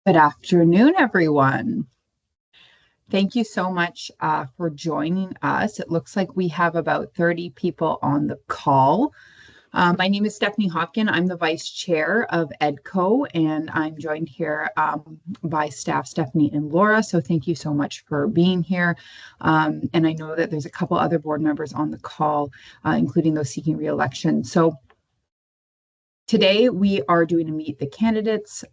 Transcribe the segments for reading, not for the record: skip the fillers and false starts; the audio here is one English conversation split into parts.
Good afternoon, everyone. Thank you so much for joining us. It looks like we have about 30 people on the call. My name is Stephanie Hopkin. I'm the Vice Chair of EDCO, and I'm joined here by staff Stephanie and Laura. So thank you so much for being here. And I know that there's a couple other board members on the call, including those seeking re-election. So today we are doing a Meet the Candidates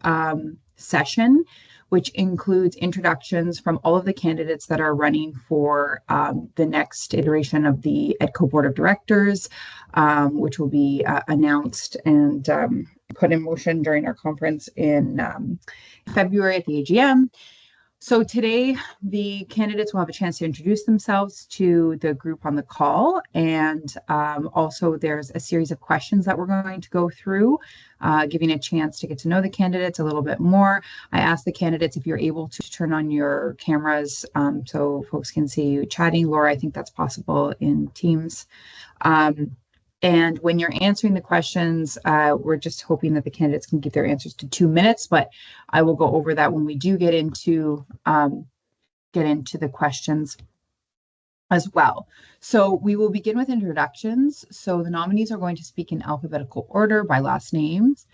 session, which includes introductions from all of the candidates that are running for the next iteration of the EDCO Board of Directors, which will be announced and put in motion during our conference in February at the AGM. So today, the candidates will have a chance to introduce themselves to the group on the call. And also there's a series of questions that we're going to go through, giving a chance to get to know the candidates a little bit more. I asked the candidates if you're able to turn on your cameras so folks can see you chatting. Laura, I think that's possible in Teams. And when you're answering the questions, we're just hoping that the candidates can keep their answers to 2 minutes, but I will go over that when we do get into the questions as well. So we will begin with introductions. So the nominees are going to speak in alphabetical order by last names.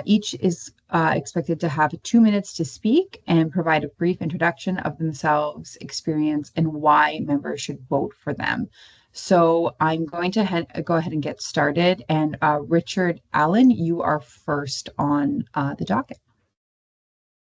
Each is expected to have 2 minutes to speak and provide a brief introduction of themselves, experience, and why members should vote for them. So I'm going to go ahead and get started. And Richard Allen, you are first on the docket.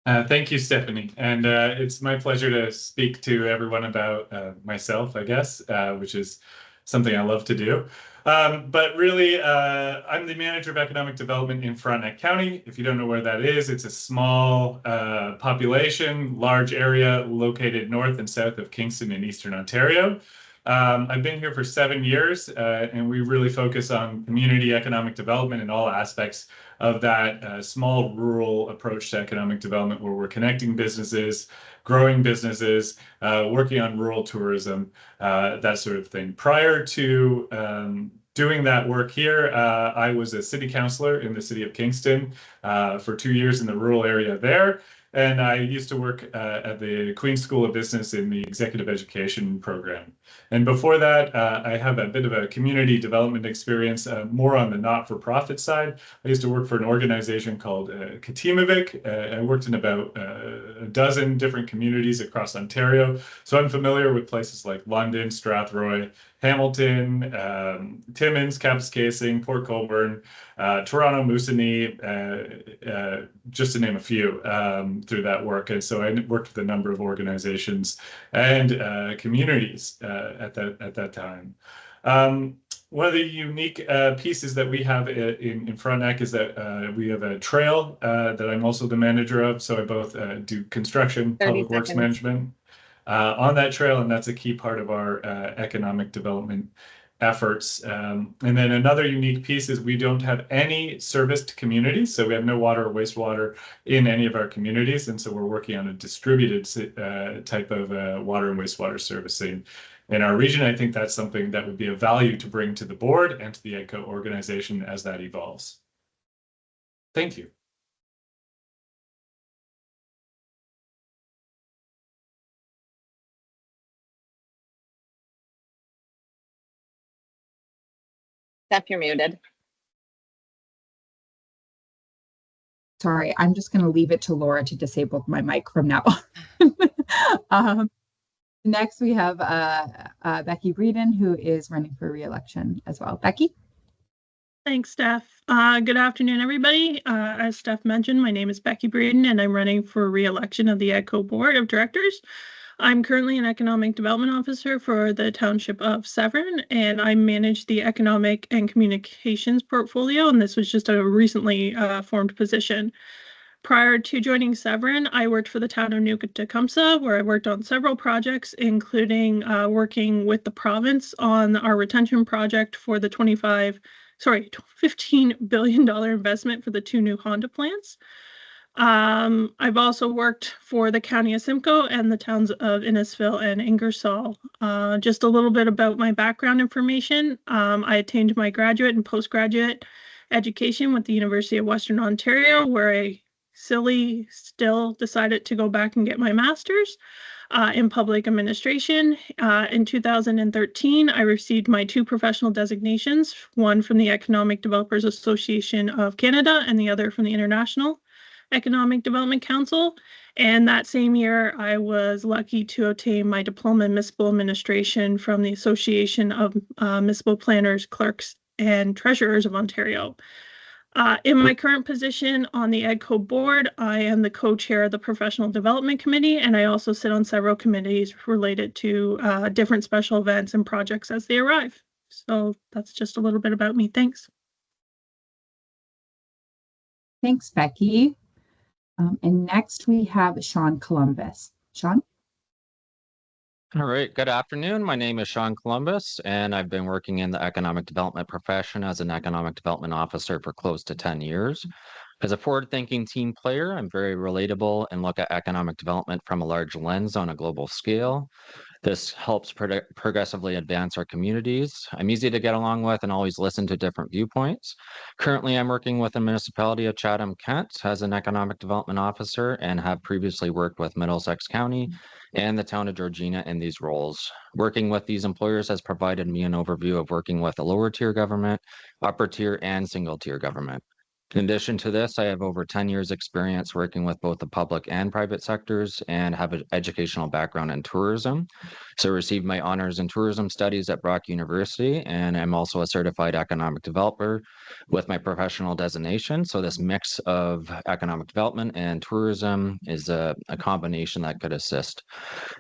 Thank you, Stephanie. And it's my pleasure to speak to everyone about myself, I guess, which is something I love to do. But really, I'm the Manager of Economic Development in Frontenac County. If you don't know where that is, it's a small population, large area located north and south of Kingston in Eastern Ontario. I've been here for 7 years, and we really focus on community economic development in all aspects of that small rural approach to economic development, where we're connecting businesses, growing businesses, working on rural tourism, that sort of thing. Prior to doing that work here, I was a city councillor in the city of Kingston for 2 years in the rural area there. And I used to work at the Queen's School of Business in the executive education program. And before that, I have a bit of a community development experience, more on the not-for-profit side. I used to work for an organization called Katimavik. I worked in about a dozen different communities across Ontario. So I'm familiar with places like London, Strathroy, Hamilton, Timmins, Kapuskasing, Port Colborne, Toronto, Moosonee, just to name a few, through that work. And so I worked with a number of organizations and communities at that time. One of the unique pieces that we have in Frontenac is that we have a trail that I'm also the manager of. So I both do construction, public works management on that trail, and that's a key part of our economic development efforts. And then another unique piece is we don't have any serviced communities, so we have no water or wastewater in any of our communities, and so we're working on a distributed type of water and wastewater servicing in our region. I think that's something that would be of value to bring to the board and to the EDCO organization as that evolves. Thank you. Steph, you're muted. Sorry, I'm just going to leave it to Laura to disable my mic from now on. Next, we have Becky Breeden, who is running for re-election as well. Becky? Thanks, Steph. Good afternoon, everybody. As Steph mentioned, my name is Becky Breeden, and I'm running for re-election of the EDCO Board of Directors. I'm currently an Economic Development Officer for the Township of Severn, and I manage the Economic and Communications portfolio, and this was just a recently formed position. Prior to joining Severn, I worked for the town of Newton-Tecumseh, where I worked on several projects, including working with the province on our retention project for the $15 billion investment for the 2 new Honda plants. I've also worked for the County of Simcoe and the towns of Innisfil and Ingersoll. Just a little bit about my background information. I attained my graduate and postgraduate education with the University of Western Ontario, where I silly still decided to go back and get my master's in public administration. In 2013, I received my 2 professional designations, one from the Economic Developers Association of Canada and the other from the International Economic Development Council. And that same year, I was lucky to obtain my diploma in municipal administration from the Association of Municipal Planners, Clerks, and Treasurers of Ontario. In my current position on the EDCO board, I am the co-chair of the Professional Development Committee, and I also sit on several committees related to different special events and projects as they arrive. So that's just a little bit about me. Thanks. Thanks, Becky. And next we have Sean Columbus. Sean? All right, good afternoon. My name is Sean Columbus, and I've been working in the economic development profession as an economic development officer for close to 10 years. As a forward-thinking team player, I'm very relatable and look at economic development from a large lens on a global scale. This helps progressively advance our communities. I'm easy to get along with and always listen to different viewpoints. Currently, I'm working with the municipality of Chatham-Kent as an economic development officer and have previously worked with Middlesex County and the town of Georgina in these roles. Working with these employers has provided me an overview of working with a lower tier government, upper tier, and single tier government. In addition to this, I have over 10 years experience working with both the public and private sectors and have an educational background in tourism. So I received my honors in tourism studies at Brock University, and I'm also a certified economic developer with my professional designation. So this mix of economic development and tourism is a combination that could assist.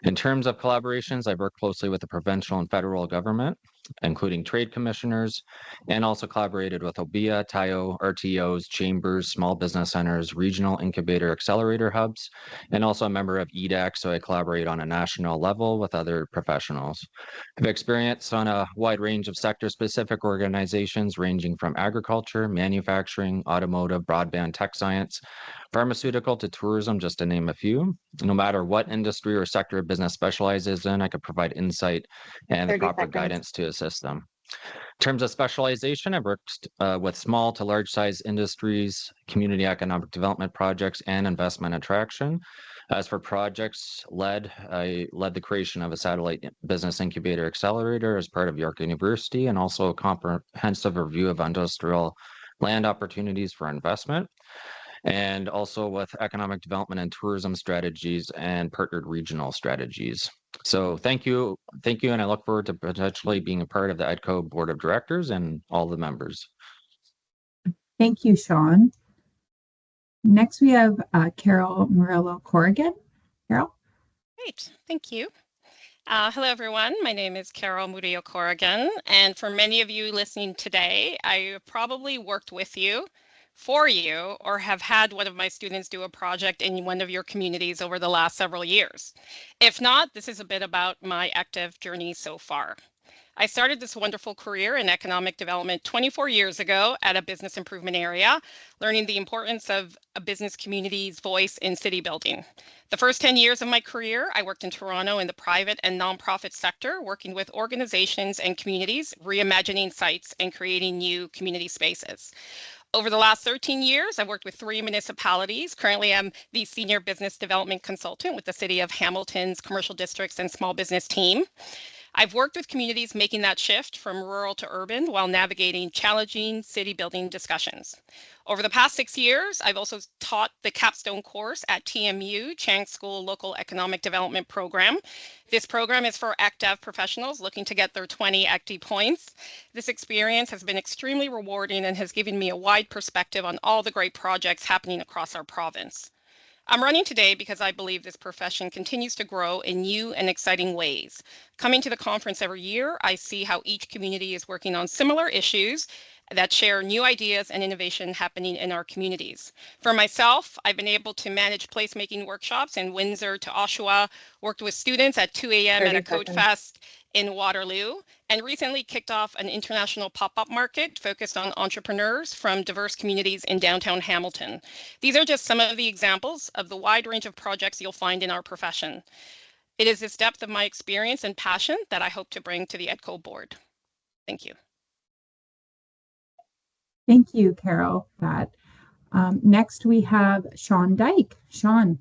In terms of collaborations, I've worked closely with the provincial and federal government, including trade commissioners, and also collaborated with OBIA, TIO, RTOs, chambers, small business centers, regional incubator accelerator hubs, and also a member of EDCO, so I collaborate on a national level with other professionals. I've experience on a wide range of sector-specific organizations ranging from agriculture, manufacturing, automotive, broadband, tech science, pharmaceutical to tourism, just to name a few. No matter what industry or sector of business specializes in, I could provide insight and the proper guidance to assist them. In terms of specialization, I've worked with small to large size industries, community economic development projects, and investment attraction. As for projects I led the creation of a satellite business incubator accelerator as part of York University, and also a comprehensive review of industrial land opportunities for investment, and also with economic development and tourism strategies and partnered regional strategies. So thank you, and I look forward to potentially being a part of the EDCO Board of Directors and all the members. Thank you, Sean. Next, we have Carol Murillo-Corrigan. Carol? Great, thank you. Hello, everyone. My name is Carol Murillo-Corrigan, and for many of you listening today, I probably worked with you, for you, or have had one of my students do a project in one of your communities over the last several years. If not, this is a bit about my active journey so far. I started this wonderful career in economic development 24 years ago at a business improvement area, learning the importance of a business community's voice in city building. The first 10 years of my career, I worked in Toronto in the private and nonprofit sector, working with organizations and communities, reimagining sites and creating new community spaces. Over the last 13 years, I've worked with 3 municipalities. Currently, I'm the Senior Business Development Consultant with the City of Hamilton's Commercial Districts and Small Business Team. I've worked with communities making that shift from rural to urban while navigating challenging city building discussions. Over the past 6 years, I've also taught the capstone course at TMU, Chang School Local Economic Development Program. This program is for ECDEV professionals looking to get their 20 ECD points. This experience has been extremely rewarding and has given me a wide perspective on all the great projects happening across our province. I'm running today because I believe this profession continues to grow in new and exciting ways. Coming to the conference every year, I see how each community is working on similar issues that share new ideas and innovation happening in our communities. For myself, I've been able to manage placemaking workshops in Windsor to Oshawa, worked with students at 2 a.m. at a Code Fest in Waterloo, and recently kicked off an international pop-up market focused on entrepreneurs from diverse communities in downtown Hamilton. These are just some of the examples of the wide range of projects you'll find in our profession. It is this depth of my experience and passion that I hope to bring to the EDCO board. Thank you. Thank you, Carol, for that. Next, we have Sean Dyke. Sean.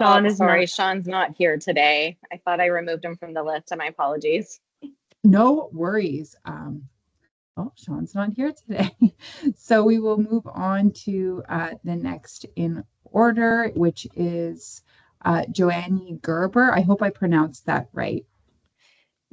Oh, sorry, Sean's not here today. I thought I removed him from the list, and my apologies. No worries. Oh, Sean's not here today. So we will move on to the next in order, which is Joanne Gerber. I hope I pronounced that right.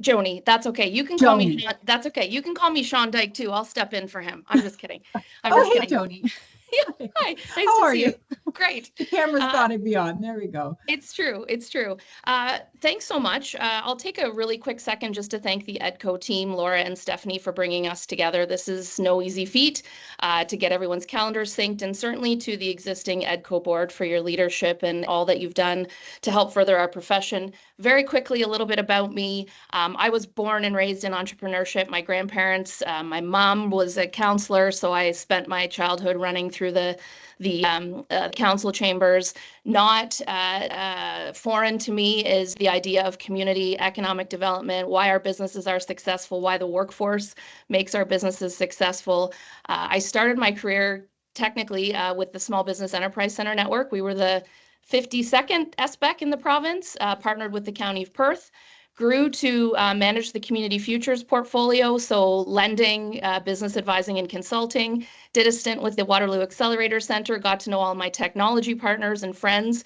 Joni, that's okay. You can call me Sean. That's okay. You can call me Sean Dyke too. I'll step in for him. I'm just kidding. I'm just hey, kidding. Joni. Yeah, hi. Nice How to are see you? Great. The camera's got to be on. There we go. It's true. It's true. Thanks so much. I'll take a really quick second just to thank the EDCO team, Laura and Stephanie, for bringing us together. This is no easy feat to get everyone's calendars synced, and certainly to the existing EDCO board for your leadership and all that you've done to help further our profession. Very quickly, a little bit about me. I was born and raised in entrepreneurship. My grandparents, my mom was a counselor, so I spent my childhood running through the council chambers. Not foreign to me is the idea of community economic development, why our businesses are successful, why the workforce makes our businesses successful. I started my career technically with the Small Business Enterprise Center Network. We were the 52nd SBEC in the province, partnered with the County of Perth. Grew to manage the Community Futures portfolio, so lending, business advising and consulting. Did a stint with the Waterloo Accelerator Center, got to know all my technology partners and friends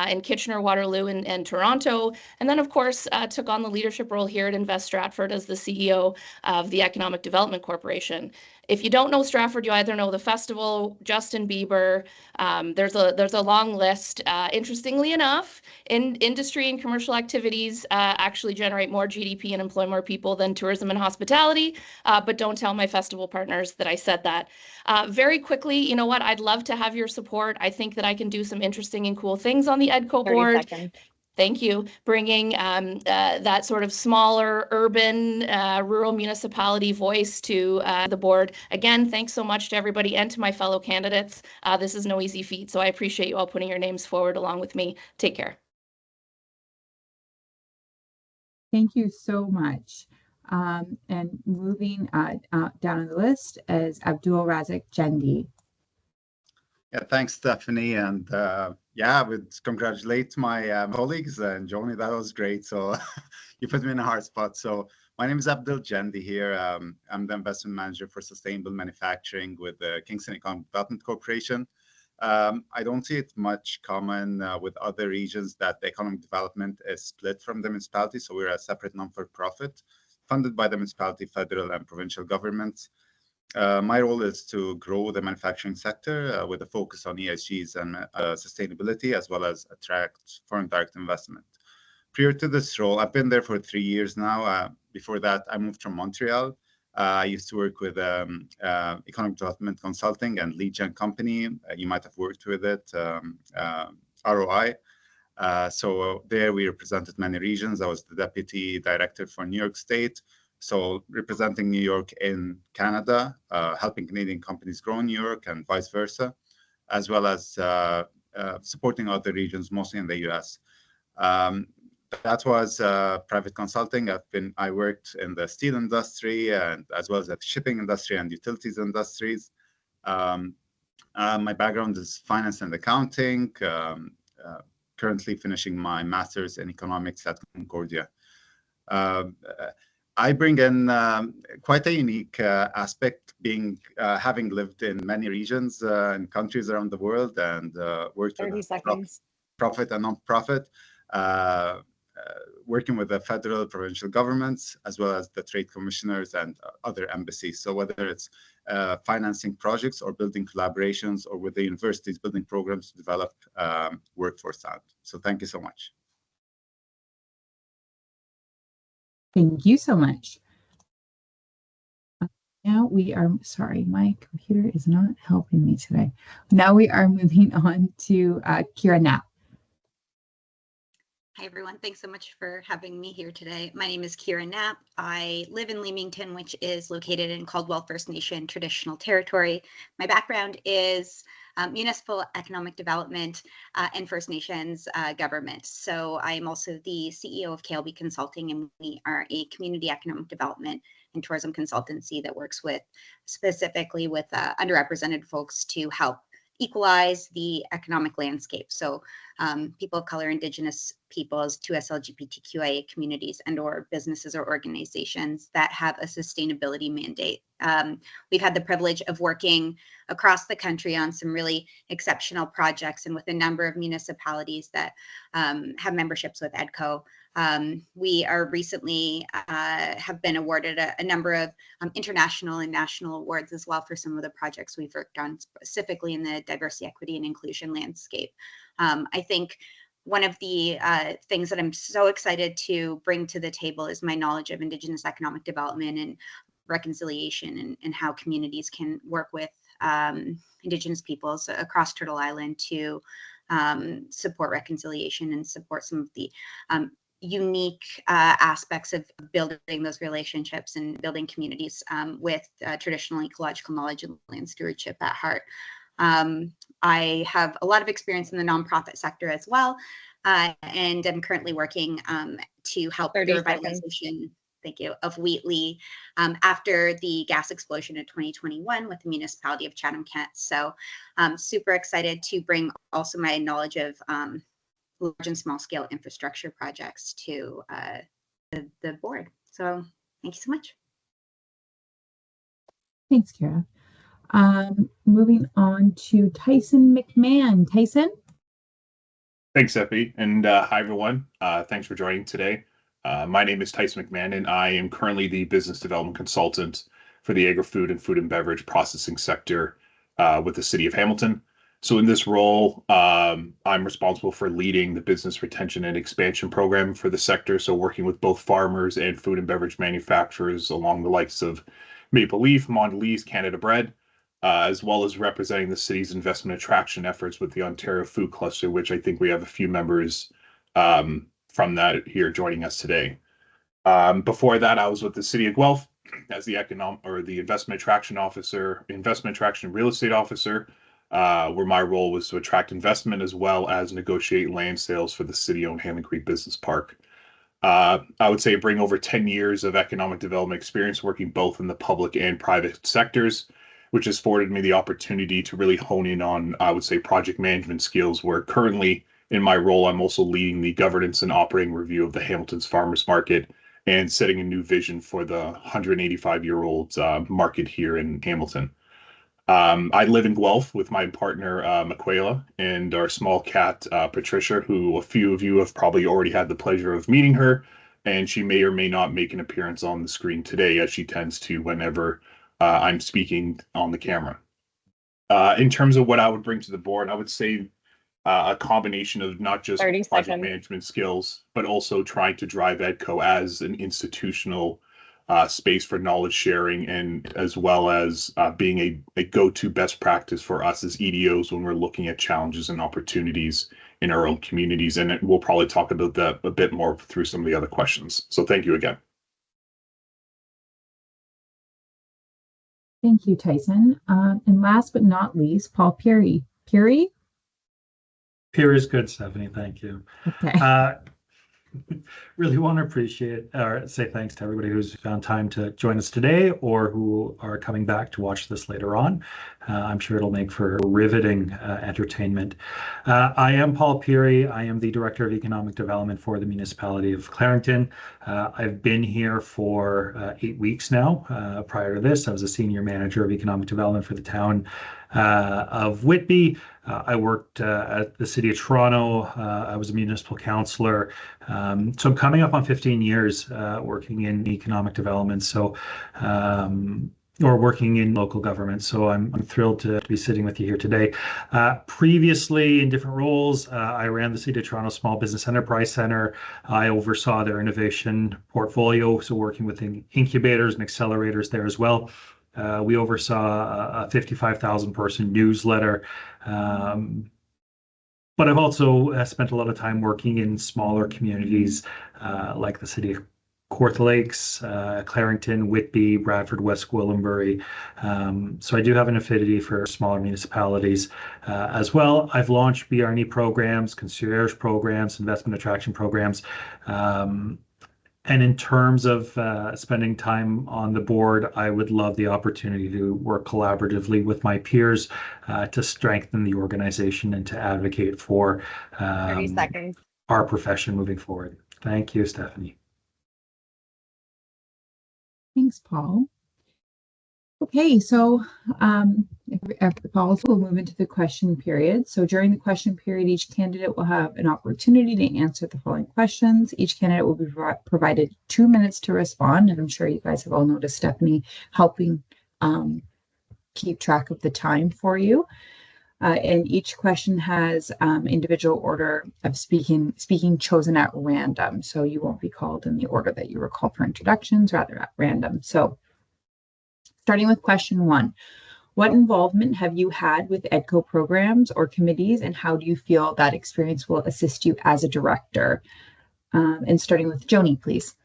in Kitchener, Waterloo, and Toronto. And then, of course, took on the leadership role here at Invest Stratford as the CEO of the Economic Development Corporation. If you don't know Stratford, you either know the festival, Justin Bieber. There's a long list. Interestingly enough, in industry and commercial activities actually generate more GDP and employ more people than tourism and hospitality. But don't tell my festival partners that I said that. Very quickly, you know what? I'd love to have your support. I think that I can do some interesting and cool things on the EDCO board. 30 seconds. Thank you. Bringing that sort of smaller, urban, rural municipality voice to the board. Again, thanks so much to everybody and to my fellow candidates. This is no easy feat, so I appreciate you all putting your names forward along with me. Take care. Thank you so much. And moving down on the list is Abdul Razak Jendi. Yeah, thanks, Stephanie. And yeah, I would congratulate my colleagues and Joni. That was great. So you put me in a hard spot. So my name is Abdul Jendi here. I'm the investment manager for sustainable manufacturing with the Kingston Economic Development Corporation. I don't see it much common with other regions that the economic development is split from the municipality. So we're a separate non-for-profit funded by the municipality, federal and provincial governments. My role is to grow the manufacturing sector with a focus on ESGs and sustainability, as well as attract foreign direct investment. Prior to this role, I've been there for 3 years now. Before that, I moved from Montreal. I used to work with Economic Development Consulting and lead gen company. You might have worked with it, ROI. So there we represented many regions. I was the deputy director for New York State. So representing New York in Canada, helping Canadian companies grow in New York and vice versa, as well as supporting other regions, mostly in the US. That was private consulting. I worked in the steel industry and as well as the shipping industry and utilities industries. My background is finance and accounting. Currently finishing my master's in economics at Concordia. I bring in quite a unique aspect, having lived in many regions and countries around the world and worked 30 with seconds. profit and non-profit, working with the federal, provincial governments, as well as the trade commissioners and other embassies. So whether it's financing projects or building collaborations, or with the universities building programs to develop workforce talent. So thank you so much. Thank you so much. Now we are, sorry, my computer is not helping me today. Now we are moving on to Kira Knapp. Hi, everyone. Thanks so much for having me here today. My name is Kira Knapp. I live in Leamington, which is located in Caldwell First Nation traditional territory. My background is municipal economic development and First Nations government. So I'm also the CEO of KLB Consulting, and we are a community economic development and tourism consultancy that works with specifically with underrepresented folks to help equalize the economic landscape. So people of color, Indigenous peoples, 2S LGBTQIA communities, and or businesses or organizations that have a sustainability mandate. We've had the privilege of working across the country on some really exceptional projects and with a number of municipalities that have memberships with EDCO. We are recently have been awarded a number of international and national awards as well for some of the projects we've worked on, specifically in the diversity, equity, and inclusion landscape. I think one of the things that I'm so excited to bring to the table is my knowledge of Indigenous economic development and reconciliation, and how communities can work with Indigenous peoples across Turtle Island to support reconciliation and support some of the unique aspects of building those relationships and building communities with traditional ecological knowledge and land stewardship at heart. I have a lot of experience in the nonprofit sector as well, and I'm currently working to help the revitalization, thank you, of Wheatley after the gas explosion in 2021 with the municipality of Chatham-Kent. So I'm super excited to bring also my knowledge of large and small scale infrastructure projects to the board. So thank you so much. Thanks, Kara. Moving on to Tyson McMahon. Tyson? Thanks, Effie, and hi, everyone. Thanks for joining today. My name is Tyson McMahon, and I am currently the business development consultant for the agri-food and food and beverage processing sector with the City of Hamilton. So in this role, I'm responsible for leading the business retention and expansion program for the sector. So working with both farmers and food and beverage manufacturers along the likes of Maple Leaf, Mondelez, Canada Bread, as well as representing the city's investment attraction efforts with the Ontario Food Cluster, which I think we have a few members from that here joining us today. Before that, I was with the City of Guelph as the investment attraction officer, investment attraction real estate officer, where my role was to attract investment as well as negotiate land sales for the city-owned Hanlon Creek Business Park. I would say I bring over 10 years of economic development experience working both in the public and private sectors, which has afforded me the opportunity to really hone in on, I would say, project management skills, where currently in my role, I'm also leading the governance and operating review of the Hamilton's Farmers Market and setting a new vision for the 185-year-old market here in Hamilton. I live in Guelph with my partner, Michaela, and our small cat, Patricia, who a few of you have probably already had the pleasure of meeting her, and she may or may not make an appearance on the screen today, as she tends to whenever I'm speaking on the camera. In terms of what I would bring to the board, I would say a combination of not just project management skills, but also trying to drive EDCO as an institutional space for knowledge sharing, and as well as being a go-to best practice for us as EDOs when we're looking at challenges and opportunities in our own communities. And we'll probably talk about that a bit more through some of the other questions. So thank you again. Thank you, Tyson. And last but not least, Paul Peary. Peary? Peary is good, Stephanie. Thank you. Okay. Really want to appreciate or say thanks to everybody who's found time to join us today or who are coming back to watch this later on. I'm sure it'll make for riveting entertainment. I am Paul Peary. I am the Director of Economic Development for the Municipality of Clarington. I've been here for 8 weeks now. Prior to this, I was a Senior Manager of Economic Development for the town of Whitby. I worked at the City of Toronto. I was a municipal councillor. So I'm coming up on 15 years working in economic development. So, or working in local government. So I'm thrilled to be sitting with you here today. Previously in different roles, I ran the City of Toronto Small Business Enterprise Center. I oversaw their innovation portfolio, so working with incubators and accelerators there as well. We oversaw a 55,000 person newsletter. But I've also spent a lot of time working in smaller communities like the City of Kawartha Lakes, Clarington, Whitby, Bradford, West Gwillimbury. So I do have an affinity for smaller municipalities as well. I've launched BRNE programs, concierge programs, investment attraction programs. And in terms of spending time on the board, I would love the opportunity to work collaboratively with my peers to strengthen the organization and to advocate for 30 seconds. our profession moving forward. Thank you, Stephanie. Thanks, Paul. Okay, so after Paul, we'll move into the question period. So during the question period, each candidate will have an opportunity to answer the following questions. Each candidate will be provided 2 minutes to respond, and I'm sure you guys have all noticed Stephanie helping keep track of the time for you. And each question has individual order of speaking chosen at random. So you won't be called in the order that you were called for introductions, rather at random. So starting with question 1, what involvement have you had with EDCO programs or committees, and how do you feel that experience will assist you as a director? And starting with Joni, please.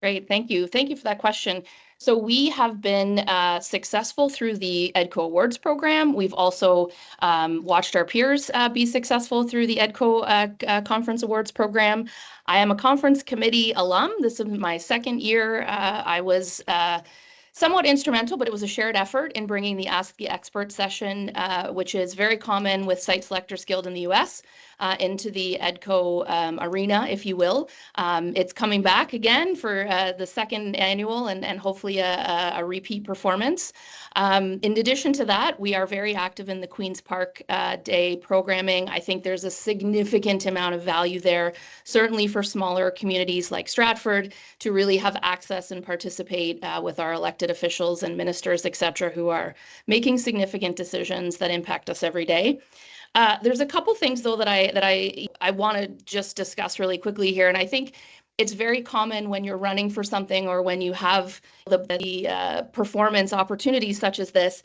Great, thank you. Thank you for that question. So we have been successful through the EDCO Awards program. We've also watched our peers be successful through the EDCO Conference Awards program. I am a conference committee alum. This is my second year. I was somewhat instrumental, but it was a shared effort in bringing the Ask the Expert session, which is very common with Site Selectors Guild in the US, into the EDCO arena, if you will. It's coming back again for the second annual and hopefully a repeat performance. In addition to that, we are very active in the Queen's Park Day programming. I think there's a significant amount of value there, certainly for smaller communities like Stratford, to really have access and participate with our elected officials and ministers, et cetera, who are making significant decisions that impact us every day. There's a couple things, though, that I want to just discuss really quickly here. And I think it's very common when you're running for something or when you have the performance opportunities such as this,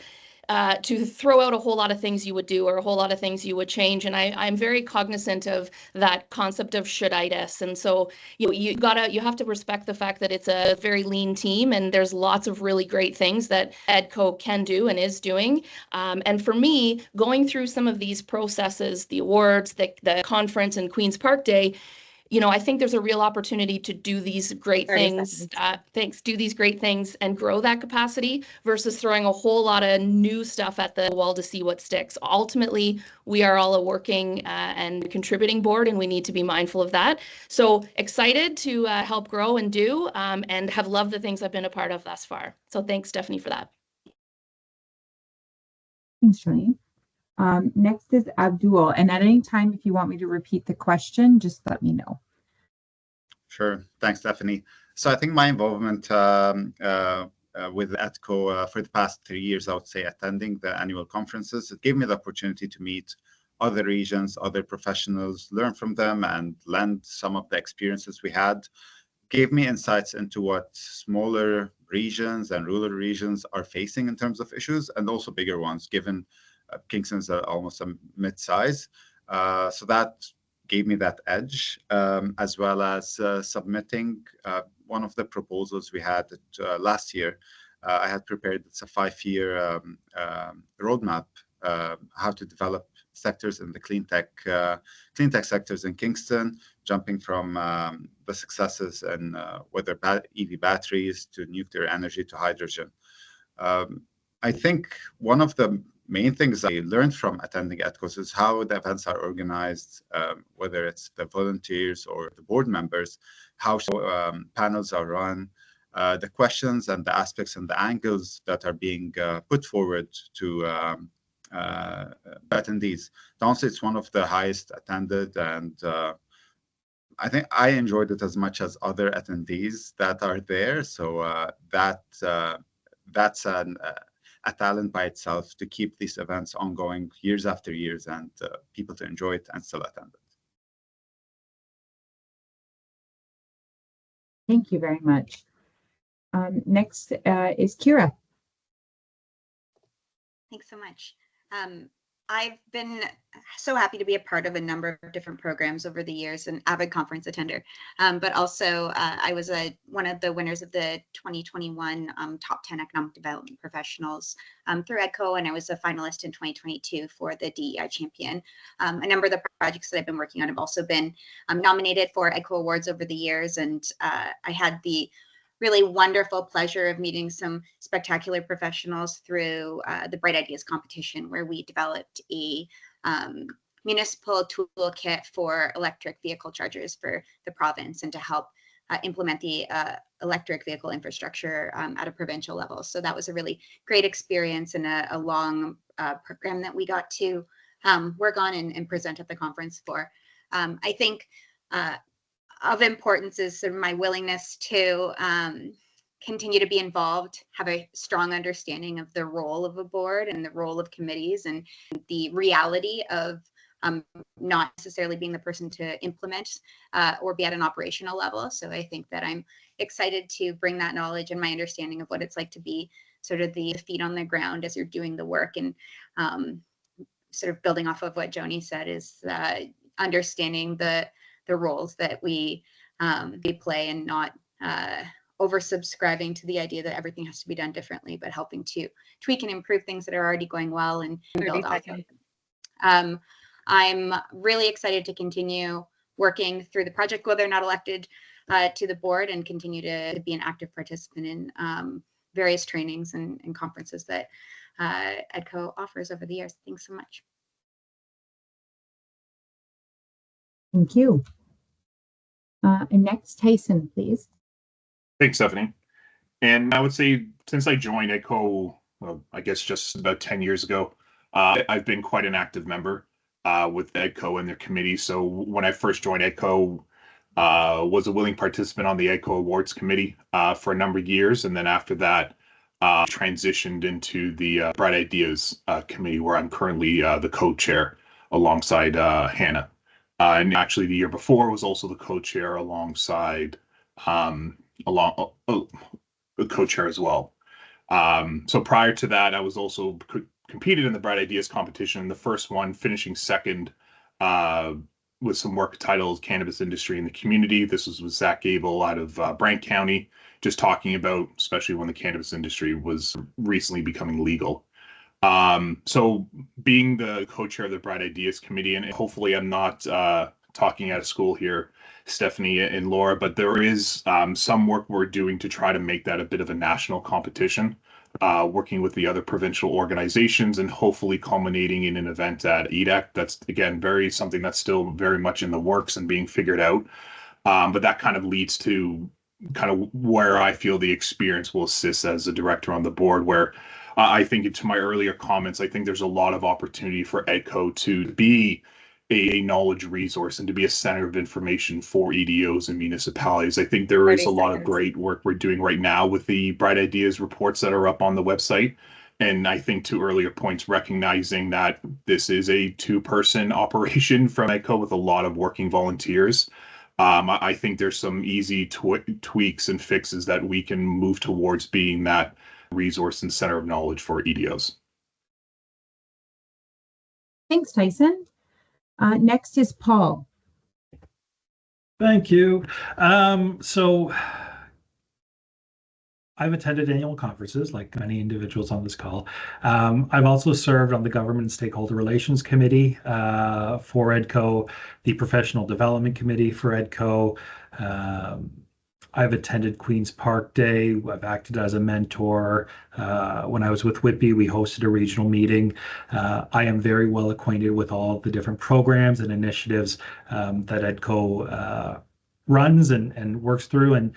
to throw out a whole lot of things you would do or a whole lot of things you would change. And I'm very cognizant of that concept of should-itis. And so you have to respect the fact that it's a very lean team and there's lots of really great things that EDCO can do and is doing. And for me, going through some of these processes, the awards, the conference and Queen's Park Day, I think there's a real opportunity to do these great things. Do these great things and grow that capacity versus throwing a whole lot of new stuff at the wall to see what sticks. Ultimately, we are all a working and contributing board, and we need to be mindful of that. So excited to help grow and do, and have loved the things I've been a part of thus far. So thanks, Stephanie, for that. Thanks, Joni. Next is Abdul, and at any time, if you want me to repeat the question, just let me know. Sure. Thanks, Stephanie. So I think my involvement with EDCO for the past 3 years, I would say, attending the annual conferences, it gave me the opportunity to meet other regions, other professionals, learn from them, and lend some of the experiences we had. Gave me insights into what smaller regions and rural regions are facing in terms of issues, and also bigger ones, given Kingston's almost a mid-size. So that gave me that edge, as well as submitting one of the proposals we had last year. I had prepared, it's a 5-year roadmap, how to develop sectors in the clean tech sectors in Kingston, jumping from the successes in whether EV batteries to nuclear energy to hydrogen. I think one of the main things I learned from attending EDCOs is how the events are organized, whether it's the volunteers or the board members, how panels are run, the questions and the aspects and the angles that are being put forward to attendees. Honestly, it's one of the highest attended, and I think I enjoyed it as much as other attendees that are there. So that's a talent by itself to keep these events ongoing years after years and people to enjoy it and still attend it. Thank you very much. Next is Kira. Thanks so much. I've been so happy to be a part of a number of different programs over the years, an avid conference attender, but also I was one of the winners of the 2021 Top 10 Economic Development Professionals through EDCO, and I was a finalist in 2022 for the DEI Champion. A number of the projects that I've been working on have also been nominated for EDCO Awards over the years, and I had the really wonderful pleasure of meeting some spectacular professionals through the Bright Ideas competition, where we developed a municipal toolkit for electric vehicle chargers for the province and to help implement the electric vehicle infrastructure at a provincial level. So that was a really great experience and a long program that we got to work on and present at the conference for. I think of importance is sort of my willingness to continue to be involved, have a strong understanding of the role of a board and the role of committees and the reality of not necessarily being the person to implement or be at an operational level. So I think that I'm excited to bring that knowledge and my understanding of what it's like to be sort of the feet on the ground as you're doing the work, and sort of building off of what Joni said is understanding the roles that we play, and not oversubscribing to the idea that everything has to be done differently, but helping to tweak and improve things that are already going well and build off of. I'm really excited to continue working through the project, whether or not elected to the board, and continue to be an active participant in various trainings and conferences that EDCO offers over the years. Thanks so much. Thank you. And next, Tyson, please. Thanks, Stephanie. And I would say since I joined EDCO, well, I guess just about 10 years ago, I've been quite an active member with EDCO and their committee. So when I first joined EDCO, was a willing participant on the EDCO Awards Committee for a number of years. And then after that, transitioned into the Bright Ideas Committee, where I'm currently the co-chair alongside Hannah. And actually the year before was also the co-chair alongside the co-chair as well. So prior to that, I was also competed in the Bright Ideas competition. The first one, finishing second with some work titled Cannabis Industry in the Community. This was with Zach Gable out of Brant County, just talking about, especially when the cannabis industry was recently becoming legal. So being the co-chair of the Bright Ideas Committee, and hopefully I'm not talking out of school here, Stephanie and Laura, but there is some work we're doing to try to make that a bit of a national competition, working with the other provincial organizations and hopefully culminating in an event at EDCO. That's, again, something that's still very much in the works and being figured out. But that kind of leads to kind of where I feel the experience will assist as a director on the board, where I think, to my earlier comments, I think there's a lot of opportunity for EDCO to be a knowledge resource and to be a center of information for EDOs and municipalities. I think there is a lot of great work we're doing right now with the Bright Ideas reports that are up on the website. And I think, to earlier points, recognizing that this is a two-person operation from EDCO with a lot of working volunteers. I think there's some easy tweaks and fixes that we can move towards being that resource and center of knowledge for EDOs. Thanks, Tyson. Next is Paul. Thank you. So I've attended annual conferences like many individuals on this call. I've also served on the Government and Stakeholder Relations Committee for EDCO, the Professional Development Committee for EDCO. I've attended Queen's Park Day. I've acted as a mentor. When I was with Whitby, we hosted a regional meeting. I am very well acquainted with all the different programs and initiatives that EDCO runs and works through. And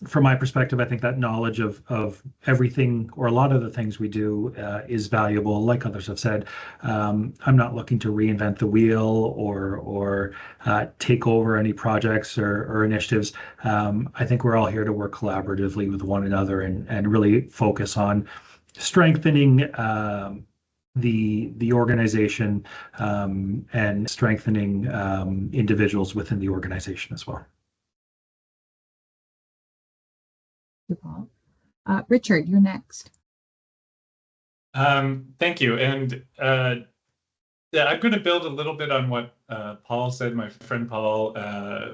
from my perspective, I think that knowledge of everything, or a lot of the things we do, is valuable. Like others have said, I'm not looking to reinvent the wheel or take over any projects or initiatives. I think we're all here to work collaboratively with one another and really focus on strengthening the organization and strengthening individuals within the organization as well. Richard, you're next. Thank you. And Yeah, I'm going to build a little bit on what Paul said. My friend Paul,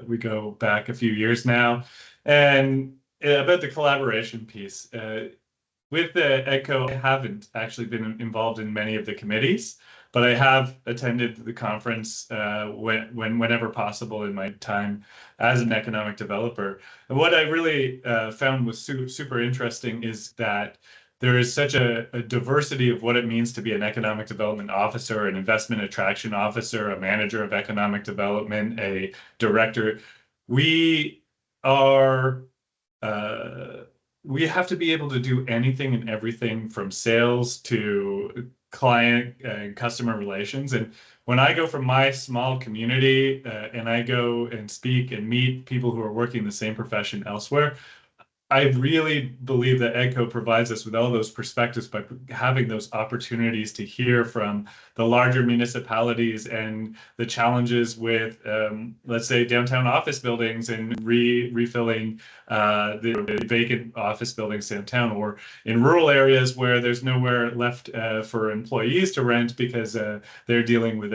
we go back a few years now, and about the collaboration piece. With the EDCO, I haven't actually been involved in many of the committees, but I have attended the conference whenever possible in my time as an economic developer. And what I really found was super interesting is that there is such a diversity of what it means to be an economic development officer, an investment attraction officer, a manager of economic development, a director. We are we have to be able to do anything and everything from sales to client and customer relations. And when I go from my small community and I go and speak and meet people who are working the same profession elsewhere, I really believe that EDCO provides us with all those perspectives by having those opportunities to hear from the larger municipalities and the challenges with, let's say, downtown office buildings and refilling the vacant office buildings downtown, or in rural areas where there's nowhere left for employees to rent because they're dealing with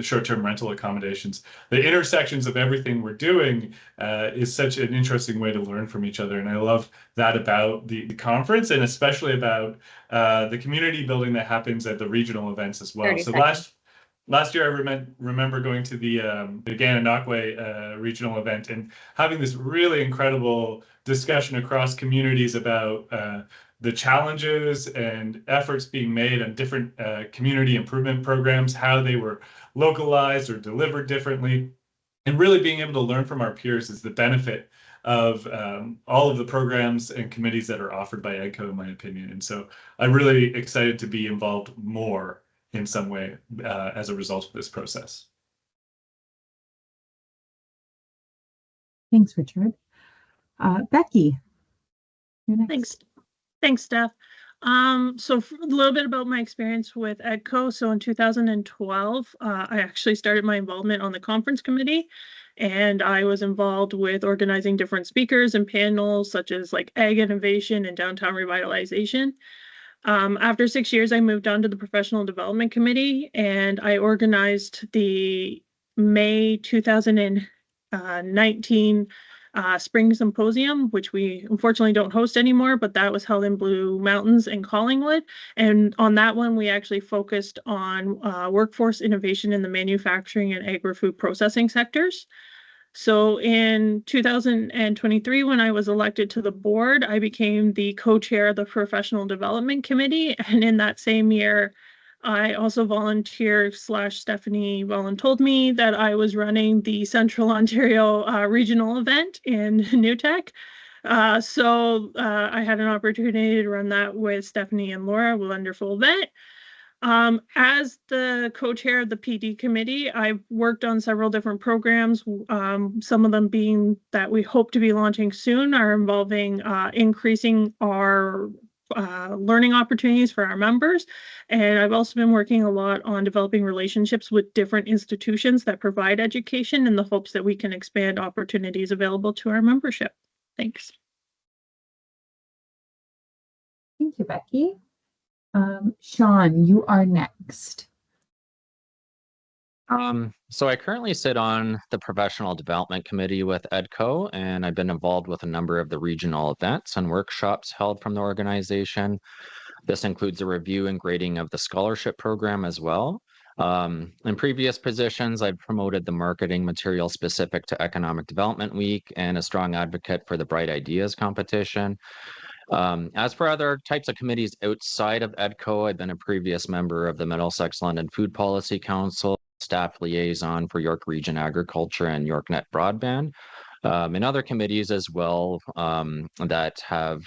short-term rental accommodations. The intersections of everything we're doing is such an interesting way to learn from each other. And I love that about the conference, and especially about the community building that happens at the regional events as well. So last year, I remember going to the Gananoque regional event and having this really incredible discussion across communities about the challenges and efforts being made on different community improvement programs, how they were localized or delivered differently. And really being able to learn from our peers is the benefit of all of the programs and committees that are offered by EDCO, in my opinion. And so I'm really excited to be involved more in some way as a result of this process. Thanks, Richard. Becky, you're next. Thanks, Steph. So a little bit about my experience with EDCO. So in 2012, I actually started my involvement on the conference committee, and I was involved with organizing different speakers and panels such as like ag innovation and downtown revitalization. After 6 years, I moved on to the professional development committee, and I organized the May 2019 Spring Symposium, which we unfortunately don't host anymore, but that was held in Blue Mountains and Collingwood. And on that one, we actually focused on workforce innovation in the manufacturing and agri-food processing sectors. So in 2023, when I was elected to the board, I became the co-chair of the Professional Development Committee. And in that same year, I also volunteered / Stephanie voluntold me that I was running the Central Ontario regional event in Newtek. So I had an opportunity to run that with Stephanie and Laura, a wonderful event. As the co-chair of the PD committee, I've worked on several different programs, some of them being that we hope to be launching soon are involving increasing our learning opportunities for our members. And I've also been working a lot on developing relationships with different institutions that provide education in the hopes that we can expand opportunities available to our membership. Thanks. Thank you, Becky. Sean, you are next. So I currently sit on the Professional Development Committee with EDCO, and I've been involved with a number of the regional events and workshops held from the organization. This includes a review and grading of the scholarship program as well. In previous positions, I've promoted the marketing material specific to Economic Development Week and a strong advocate for the Bright Ideas competition. As for other types of committees outside of EDCO, I've been a previous member of the Middlesex London Food Policy Council, staff liaison for York Region Agriculture and YorkNet Broadband, and other committees as well that have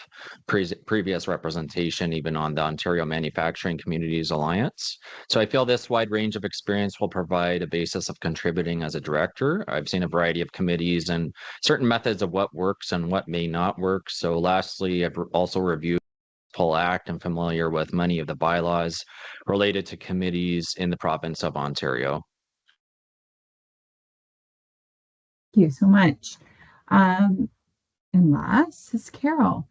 previous representation even on the Ontario Manufacturing Communities Alliance. So I feel this wide range of experience will provide a basis of contributing as a director. I've seen a variety of committees and certain methods of what works and what may not work. So lastly, I've also reviewed Pull Act and familiar with many of the bylaws related to committees in the province of Ontario. Thank you so much. And last is Carol.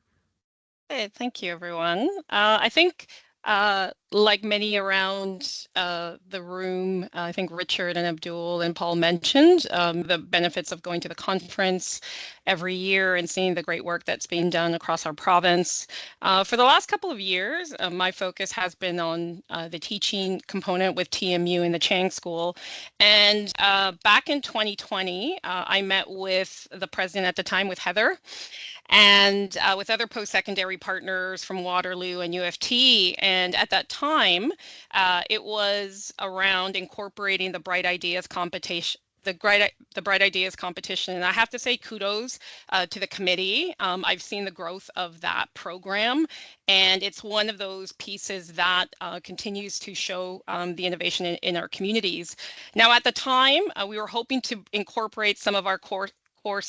Hey, thank you, everyone. I think Like many around the room, I think Richard and Abdul and Paul mentioned the benefits of going to the conference every year and seeing the great work that's being done across our province. For the last couple of years, my focus has been on the teaching component with TMU in the Chang School. And back in 2020, I met with the president at the time, with Heather, and with other post-secondary partners from Waterloo and UFT. And at that time, it was around incorporating the Bright Ideas competition. The Bright Ideas competition. And I have to say kudos to the committee. I've seen the growth of that program, and it's one of those pieces that continues to show the innovation in our communities. Now, at the time, we were hoping to incorporate some of our course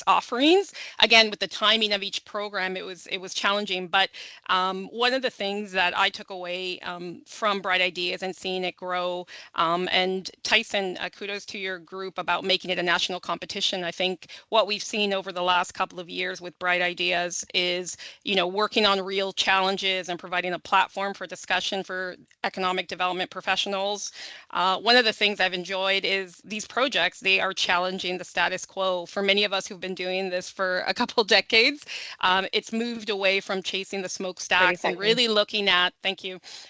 offerings. Again, with the timing of each program, it was challenging. But one of the things that I took away from Bright Ideas and seeing it grow, and Tyson, kudos to your group about making it a national competition. I think what we've seen over the last couple of years with Bright Ideas is, working on real challenges and providing a platform for discussion for economic development professionals. One of the things I've enjoyed is these projects, they are challenging the status quo. For many of us who've been doing this for a couple decades, it's moved away from chasing the smokestacks and really looking at,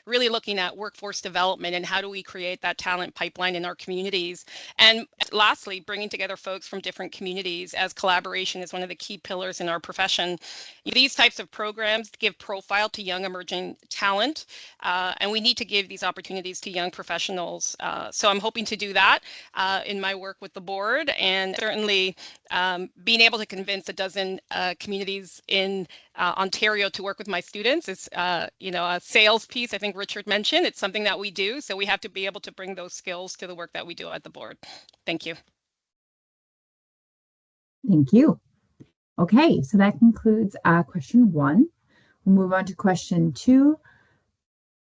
really looking at workforce development and how do we create that talent pipeline in our communities. And lastly, bringing together folks from different communities, as collaboration is one of the key pillars in our profession. These types of programs give profile to young emerging talent, and we need to give these opportunities to young professionals. So I'm hoping to do that in my work with the board, and certainly being able to convince a dozen communities in Ontario to work with my students is, a sales piece. I think Richard mentioned it's something that we do, so we have to be able to bring those skills to the work that we do at the board. Thank you. Thank you. Okay, so that concludes question 1. We'll move on to question 2.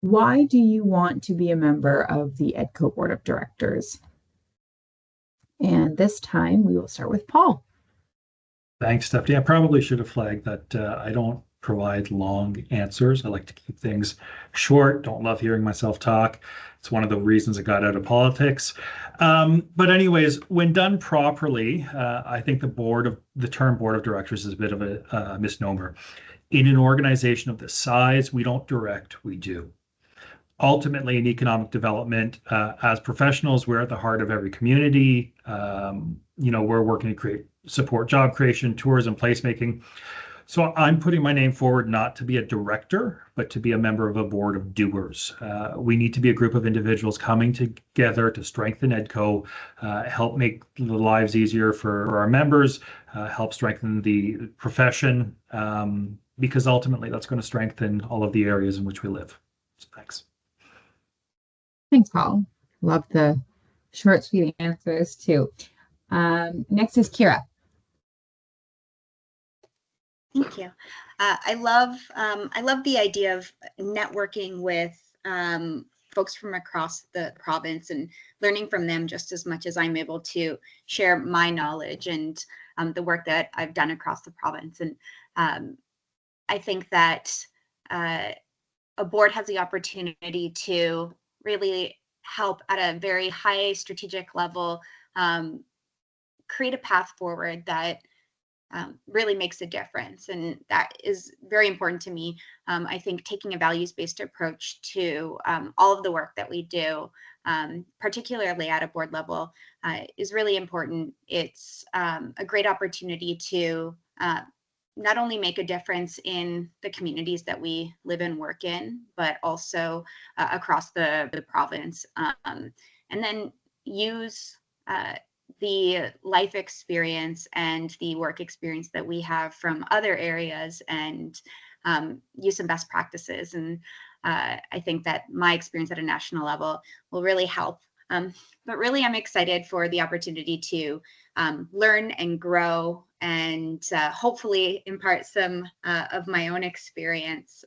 Why do you want to be a member of the EDCO Board of Directors? And this time we will start with Paul. Thanks, Stephanie. I probably should have flagged that I don't provide long answers. I like to keep things short. Don't love hearing myself talk. It's one of the reasons I got out of politics. But anyways, when done properly, I think the term board of directors is a bit of a misnomer. In an organization of this size, we don't direct, we do. Ultimately, in economic development, as professionals, we're at the heart of every community. We're working to support job creation, tourism, placemaking. So I'm putting my name forward not to be a director, but to be a member of a board of doers. We need to be a group of individuals coming together to strengthen EDCO, help make the lives easier for our members, help strengthen the profession, because ultimately that's going to strengthen all of the areas in which we live. So thanks. Thanks, Paul. Love the short, sweet answers too. Next is Kira. Thank you. I love the idea of networking with folks from across the province and learning from them just as much as I'm able to share my knowledge and the work that I've done across the province. And I think that a board has the opportunity to really help at a very high strategic level, create a path forward that really makes a difference. And that is very important to me. I think taking a values-based approach to all of the work that we do, particularly at a board level, is really important. It's a great opportunity to not only make a difference in the communities that we live and work in, but also across the province, and then use the life experience and the work experience that we have from other areas and use some best practices. And I think that my experience at a national level will really help. But really, I'm excited for the opportunity to learn and grow and hopefully impart some of my own experience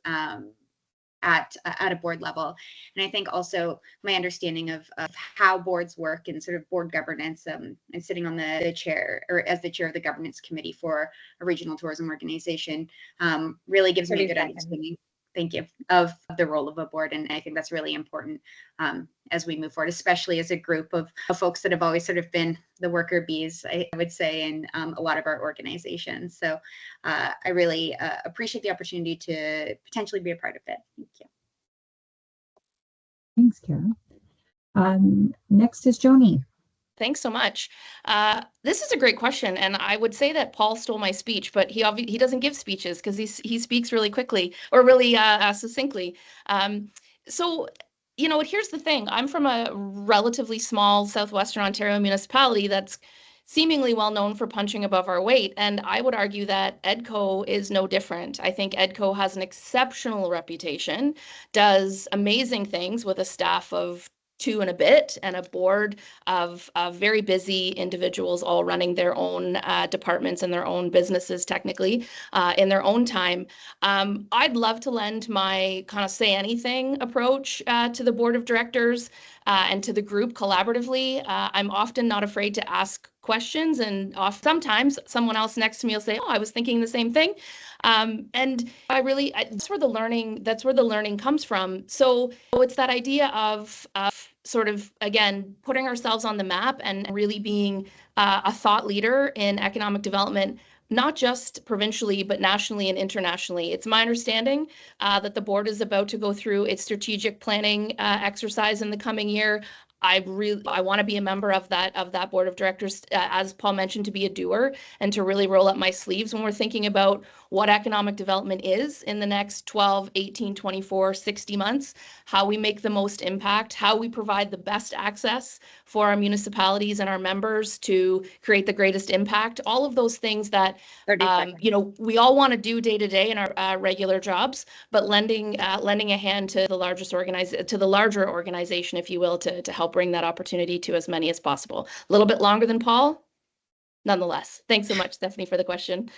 at a board level. And I think also my understanding of how boards work and sort of board governance, and sitting on the chair, or as the chair of the governance committee for a regional tourism organization, really gives me a good understanding. thank you, of the role of a board. And I think that's really important as we move forward, especially as a group of folks that have always sort of been the worker bees, I would say, in a lot of our organizations. So I really appreciate the opportunity to potentially be a part of it. Thank you. Thanks, Carol. Next is Joni. Thanks so much. This is a great question, and I would say that Paul stole my speech, but he doesn't give speeches because he speaks really quickly or really succinctly. So, you know, here's the thing. I'm from a relatively small Southwestern Ontario municipality that's seemingly well known for punching above our weight, and I would argue that EDCO is no different. I think EDCO has an exceptional reputation, does amazing things with a staff of 2 and a bit and a board of very busy individuals all running their own departments and their own businesses technically in their own time. I'd love to lend my kind of say anything approach to the board of directors and to the group collaboratively. I'm often not afraid to ask questions, and sometimes someone else next to me will say, "Oh, I was thinking the same thing." And that's where the learning comes from. So it's that idea of sort of, again, putting ourselves on the map and really being a thought leader in economic development, not just provincially, but nationally and internationally. It's my understanding that the board is about to go through its strategic planning exercise in the coming year. I want to be a member of that board of directors, as Paul mentioned, to be a doer and to really roll up my sleeves when we're thinking about what economic development is in the next 12, 18, 24, 60 months, how we make the most impact, how we provide the best access for our municipalities and our members to create the greatest impact, all of those things that, you know, we all want to do day to day in our regular jobs, but lending a hand to the larger organization, if you will, to help bring that opportunity to as many as possible. A little bit longer than Paul, nonetheless. Thanks so much, Stephanie, for the question.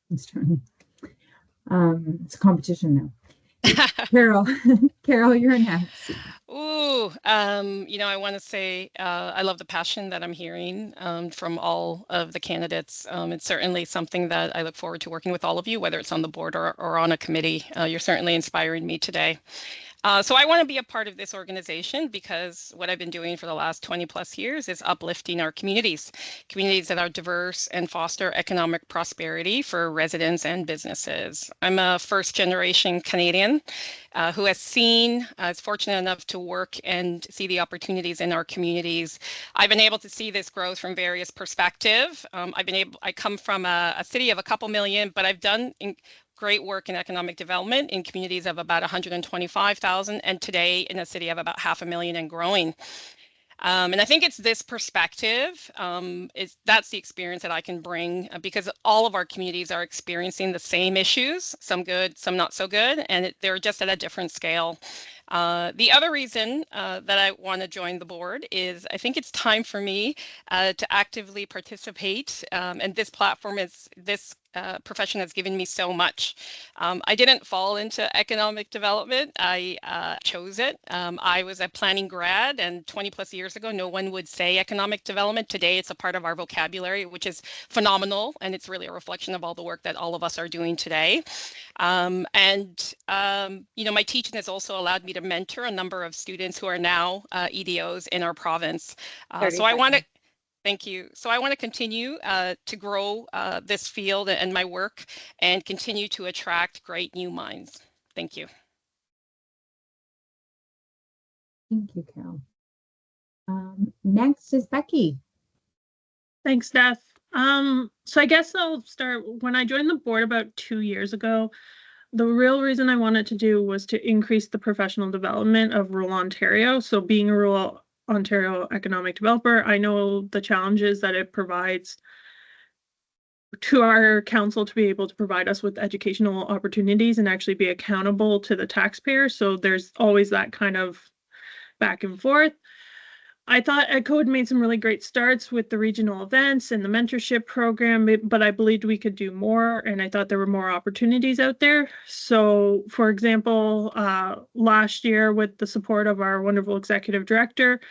Thanks, Joni. It's a competition now. Carol, you're next. Ooh, you know, I want to say I love the passion that I'm hearing from all of the candidates. It's certainly something that I look forward to working with all of you, whether it's on the board or on a committee. You're certainly inspiring me today. So I want to be a part of this organization because what I've been doing for the last 20 plus years is uplifting our communities that are diverse and foster economic prosperity for residents and businesses. I'm a first generation Canadian who is fortunate enough to work and see the opportunities in our communities. I've been able to see this growth from various perspectives. I come from a city of a couple million, but I've done great work in economic development in communities of about 125,000 and today in a city of about 500,000 and growing. And I think it's this perspective, that's the experience that I can bring because all of our communities are experiencing the same issues, some good, some not so good, and they're just at a different scale. The other reason that I want to join the board is I think it's time for me to actively participate, and this platform profession has given me so much. I didn't fall into economic development. I chose it. I was a planning grad, and 20 plus years ago, no one would say economic development. Today, it's a part of our vocabulary, which is phenomenal, and it's really a reflection of all the work that all of us are doing today. You know, my teaching has also allowed me to mentor a number of students who are now EDOs in our province. So I want to Thank you. So I want to continue to grow this field and my work and continue to attract great new minds. Thank you. Thank you, Carol. Next is Becky. Thanks, Steph. So I guess I'll start. When I joined the board about 2 years ago, the real reason I wanted to do was to increase the professional development of rural Ontario. So being a rural Ontario economic developer, I know the challenges that it provides to our council to be able to provide us with educational opportunities and actually be accountable to the taxpayer. So there's always that kind of back and forth. I thought EDCO had made some really great starts with the regional events and the mentorship program, but I believed we could do more, and I thought there were more opportunities out there. So, for example, last year, with the support of our wonderful executive director,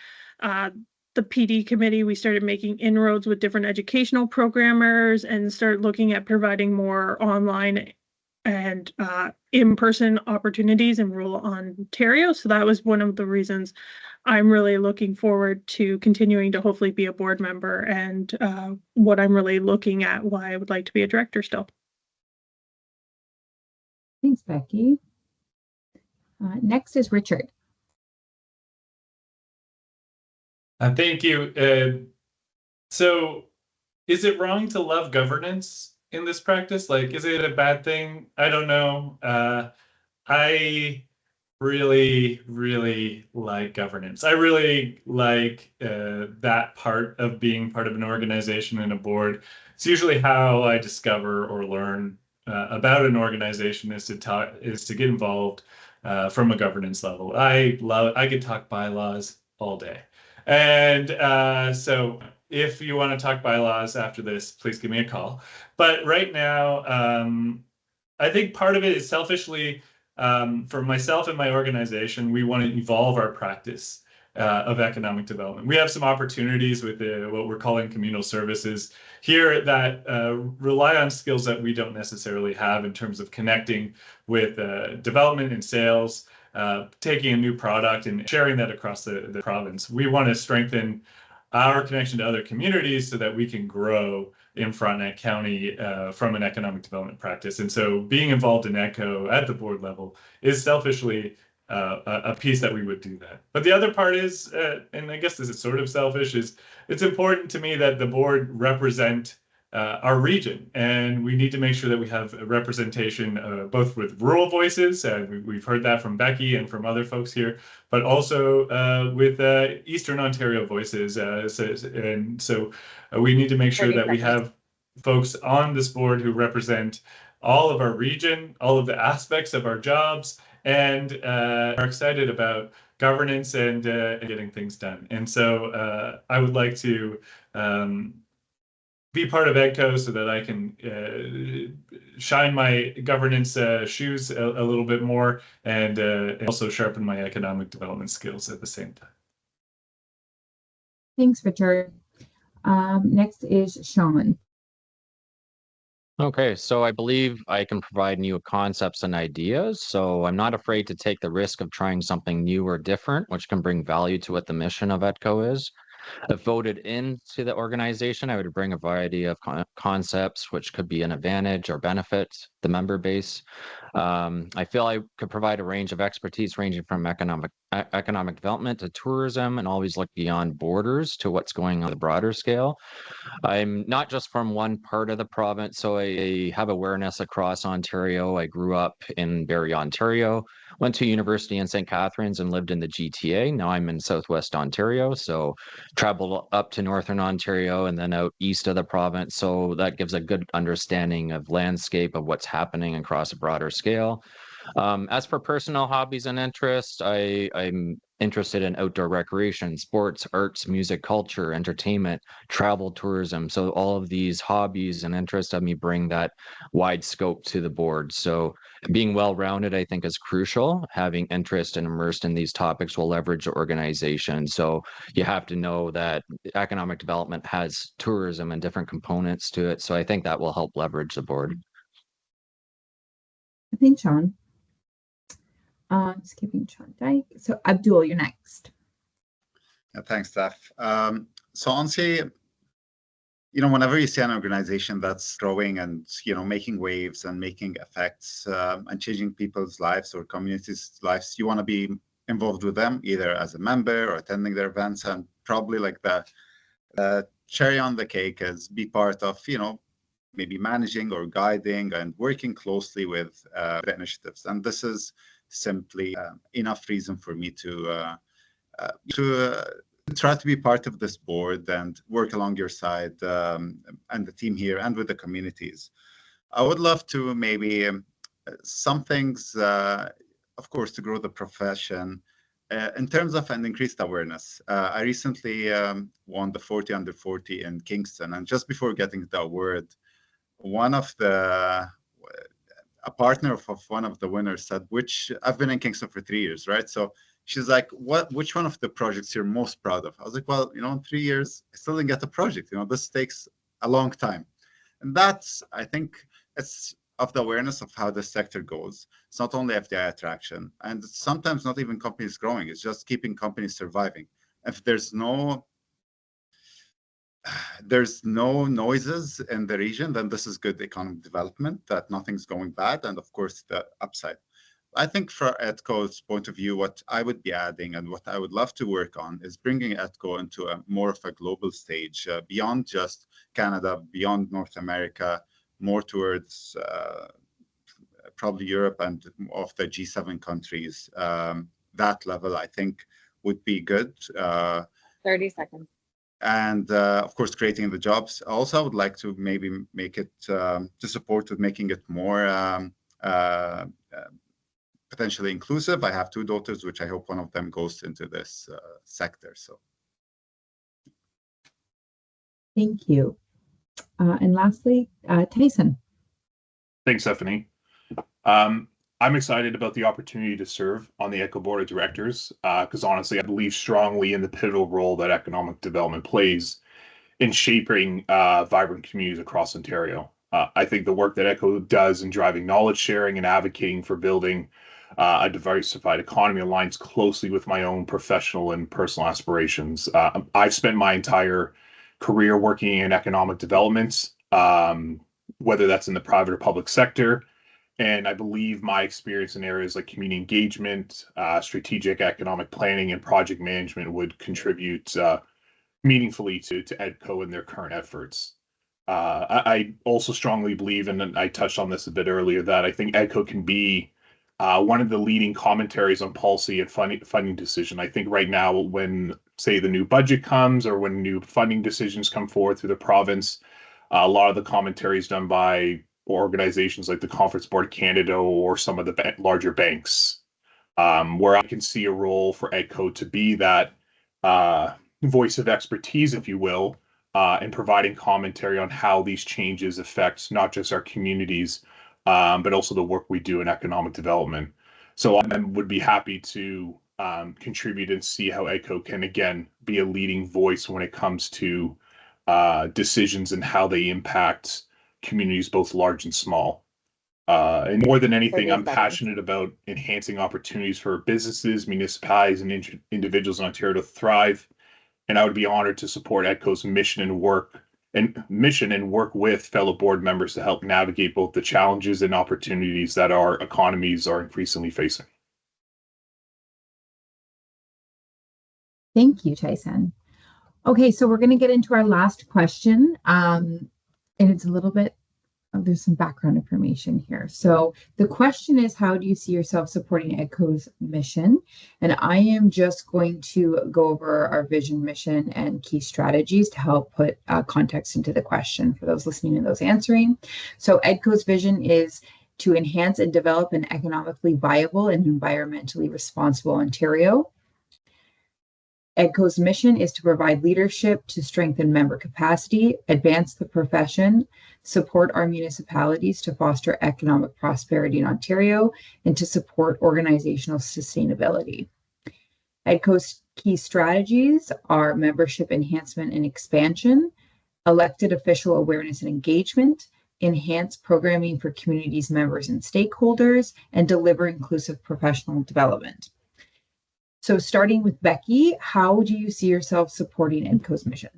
the PD committee, we started making inroads with different educational programmers and started looking at providing more online and in-person opportunities in rural Ontario. So that was one of the reasons I'm really looking forward to continuing to hopefully be a board member, and what I'm really looking at why I would like to be a director still. Thanks, Becky. Next is Richard. Thank you. So is it wrong to love governance in this practice? Like, is it a bad thing? I don't know. I really, really like governance. I really like that part of being part of an organization and a board. It's usually how I discover or learn about an organization is to get involved from a governance level. I could talk bylaws all day. And so if you want to talk bylaws after this, please give me a call. But right now, I think part of it is selfishly, for myself and my organization, we want to evolve our practice of economic development. We have some opportunities with what we're calling communal services here that rely on skills that we don't necessarily have in terms of connecting with development and sales, taking a new product and sharing that across the province. We want to strengthen our connection to other communities so that we can grow in Frontenac County from an economic development practice. And so being involved in EDCO at the board level is selfishly a piece that we would do that. But the other part is, and I guess this is sort of selfish, is it's important to me that the board represent our region, and we need to make sure that we have a representation both with rural voices, we've heard that from Becky and from other folks here, but also with Eastern Ontario voices. And so we need to make sure that we have folks on this board who represent all of our region, all of the aspects of our jobs, and are excited about governance and getting things done. And so I would like to be part of EDCO so that I can shine my governance shoes a little bit more, and also sharpen my economic development skills at the same time. Thanks, Richard. Next is Sean. Okay, so I believe I can provide new concepts and ideas. So I'm not afraid to take the risk of trying something new or different, which can bring value to what the mission of EDCO is. If voted into the organization, I would bring a variety of concepts, which could be an advantage or benefit the member base. I feel I could provide a range of expertise ranging from economic development to tourism, and always look beyond borders to what's going on the broader scale. I'm not just from one part of the province, so I have awareness across Ontario. I grew up in Barrie, Ontario, went to university in St. Catharines and lived in the GTA. Now I'm in Southwest Ontario, so traveled up to Northern Ontario and then out east of the province. So that gives a good understanding of landscape of what's happening across a broader scale. As for personal hobbies and interests, I'm interested in outdoor recreation, sports, arts, music, culture, entertainment, travel, tourism. So all of these hobbies and interests of me bring that wide scope to the board. So being well-rounded, I think, is crucial. Having interest and immersed in these topics will leverage the organization. So you have to know that economic development has tourism and different components to it. So I think that will help leverage the board. Thanks, Sean. Skipping Sean Dyke. So Abdul, you're next. Yeah, thanks, Steph. So honestly, whenever you see an organization that's growing and, making waves and making effects and changing people's lives or communities' lives, you want to be involved with them, either as a member or attending their events. And probably like the cherry on the cake is be part of, maybe managing or guiding and working closely with the initiatives. And this is simply enough reason for me to try to be part of this board and work along your side and the team here and with the communities. I would love to maybe some things, of course, to grow the profession in terms of an increased awareness. I recently won the 40 under 40 in Kingston, and just before getting the award, a partner of one of the winners said, which I've been in Kingston for 3 years, right? So she's like, which one of the projects you're most proud of? I was like, well, in 3 years, I still didn't get a project. This takes a long time. And that's, I think, it's of the awareness of how the sector goes. It's not only FDI attraction, and it's sometimes not even companies growing. It's just keeping companies surviving. If there's no noises in the region, then this is good economic development, that nothing's going bad, and of course the upside. I think from EDCO's point of view, what I would be adding and what I would love to work on is bringing EDCO into a more of a global stage, beyond just Canada, beyond North America, more towards probably Europe and of the G7 countries. That level, I think, would be good. 30 seconds. And of course, creating the jobs. Also, I would like to maybe make it to support with making it more potentially inclusive. I have 2 daughters, which I hope one of them goes into this sector. So, Thank you. And lastly, Tyson. Thanks, Stephanie. I'm excited about the opportunity to serve on the EDCO Board of Directors because honestly, I believe strongly in the pivotal role that economic development plays in shaping vibrant communities across Ontario. I think the work that EDCO does in driving knowledge sharing and advocating for building a diversified economy aligns closely with my own professional and personal aspirations. I've spent my entire career working in economic development, whether that's in the private or public sector. And I believe my experience in areas like community engagement, strategic economic planning, and project management would contribute meaningfully to EDCO and their current efforts. I also strongly believe, and I touched on this a bit earlier, that I think EDCO can be one of the leading commentaries on policy and funding decision. I think right now, when, say, the new budget comes or when new funding decisions come forward through the province, a lot of the commentary is done by organizations like the Conference Board of Canada or some of the larger banks, where I can see a role for EDCO to be that voice of expertise, if you will, in providing commentary on how these changes affect not just our communities, but also the work we do in economic development. So I would be happy to contribute and see how EDCO can, again, be a leading voice when it comes to decisions and how they impact communities both large and small. And more than anything, I'm passionate about enhancing opportunities for businesses, municipalities, and individuals in Ontario to thrive. And I would be honored to support EDCO's mission and work with fellow board members to help navigate both the challenges and opportunities that our economies are increasingly facing. Thank you, Tyson. Okay, so we're going to get into our last question. And it's a little bit, there's some background information here. So the question is, how do you see yourself supporting EDCO's mission? And I am just going to go over our vision, mission, and key strategies to help put context into the question for those listening and those answering. So EDCO's vision is to enhance and develop an economically viable and environmentally responsible Ontario. EDCO's mission is to provide leadership to strengthen member capacity, advance the profession, support our municipalities to foster economic prosperity in Ontario, and to support organizational sustainability. EDCO's key strategies are membership enhancement and expansion, elected official awareness and engagement, enhance programming for communities, members, and stakeholders, and deliver inclusive professional development. So starting with Becky, how do you see yourself supporting EDCO's mission?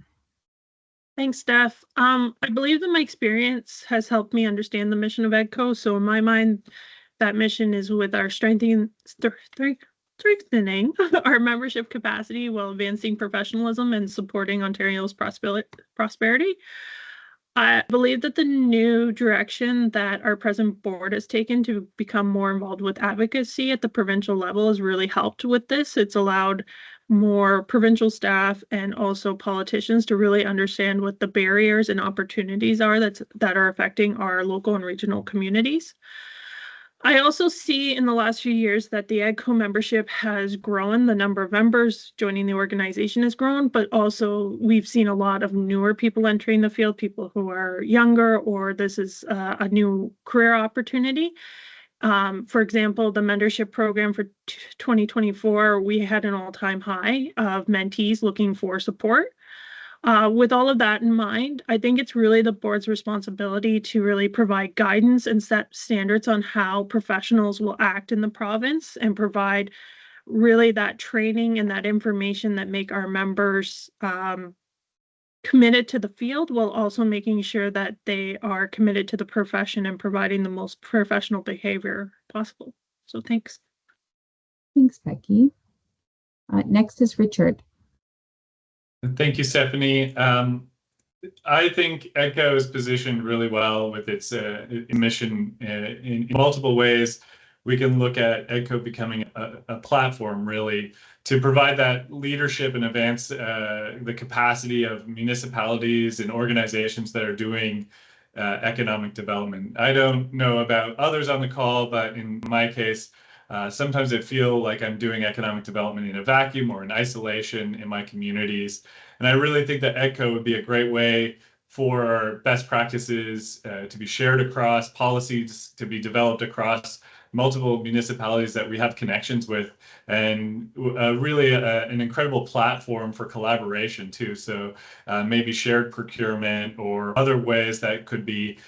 Thanks, Steph. I believe that my experience has helped me understand the mission of EDCO. So in my mind, that mission is with our strengthening our membership capacity while advancing professionalism and supporting Ontario's prosperity. I believe that the new direction that our present board has taken to become more involved with advocacy at the provincial level has really helped with this. It's allowed more provincial staff and also politicians to really understand what the barriers and opportunities are that are affecting our local and regional communities. I also see in the last few years that the EDCO membership has grown. The number of members joining the organization has grown, but also we've seen a lot of newer people entering the field, people who are younger, or this is a new career opportunity. For example, the mentorship program for 2024, we had an all-time high of mentees looking for support. With all of that in mind, I think it's really the board's responsibility to really provide guidance and set standards on how professionals will act in the province and provide really that training and that information that make our members committed to the field, while also making sure that they are committed to the profession and providing the most professional behavior possible. So thanks. Thanks, Becky. Next is Richard. Thank you, Stephanie. I think EDCO is positioned really well with its mission in multiple ways. We can look at EDCO becoming a platform really to provide that leadership and advance the capacity of municipalities and organizations that are doing economic development. I don't know about others on the call, but in my case, sometimes I feel like I'm doing economic development in a vacuum or in isolation in my communities. And I really think that EDCO would be a great way for best practices to be shared across, policies to be developed across multiple municipalities that we have connections with, and really an incredible platform for collaboration too. So maybe shared procurement or other ways that could be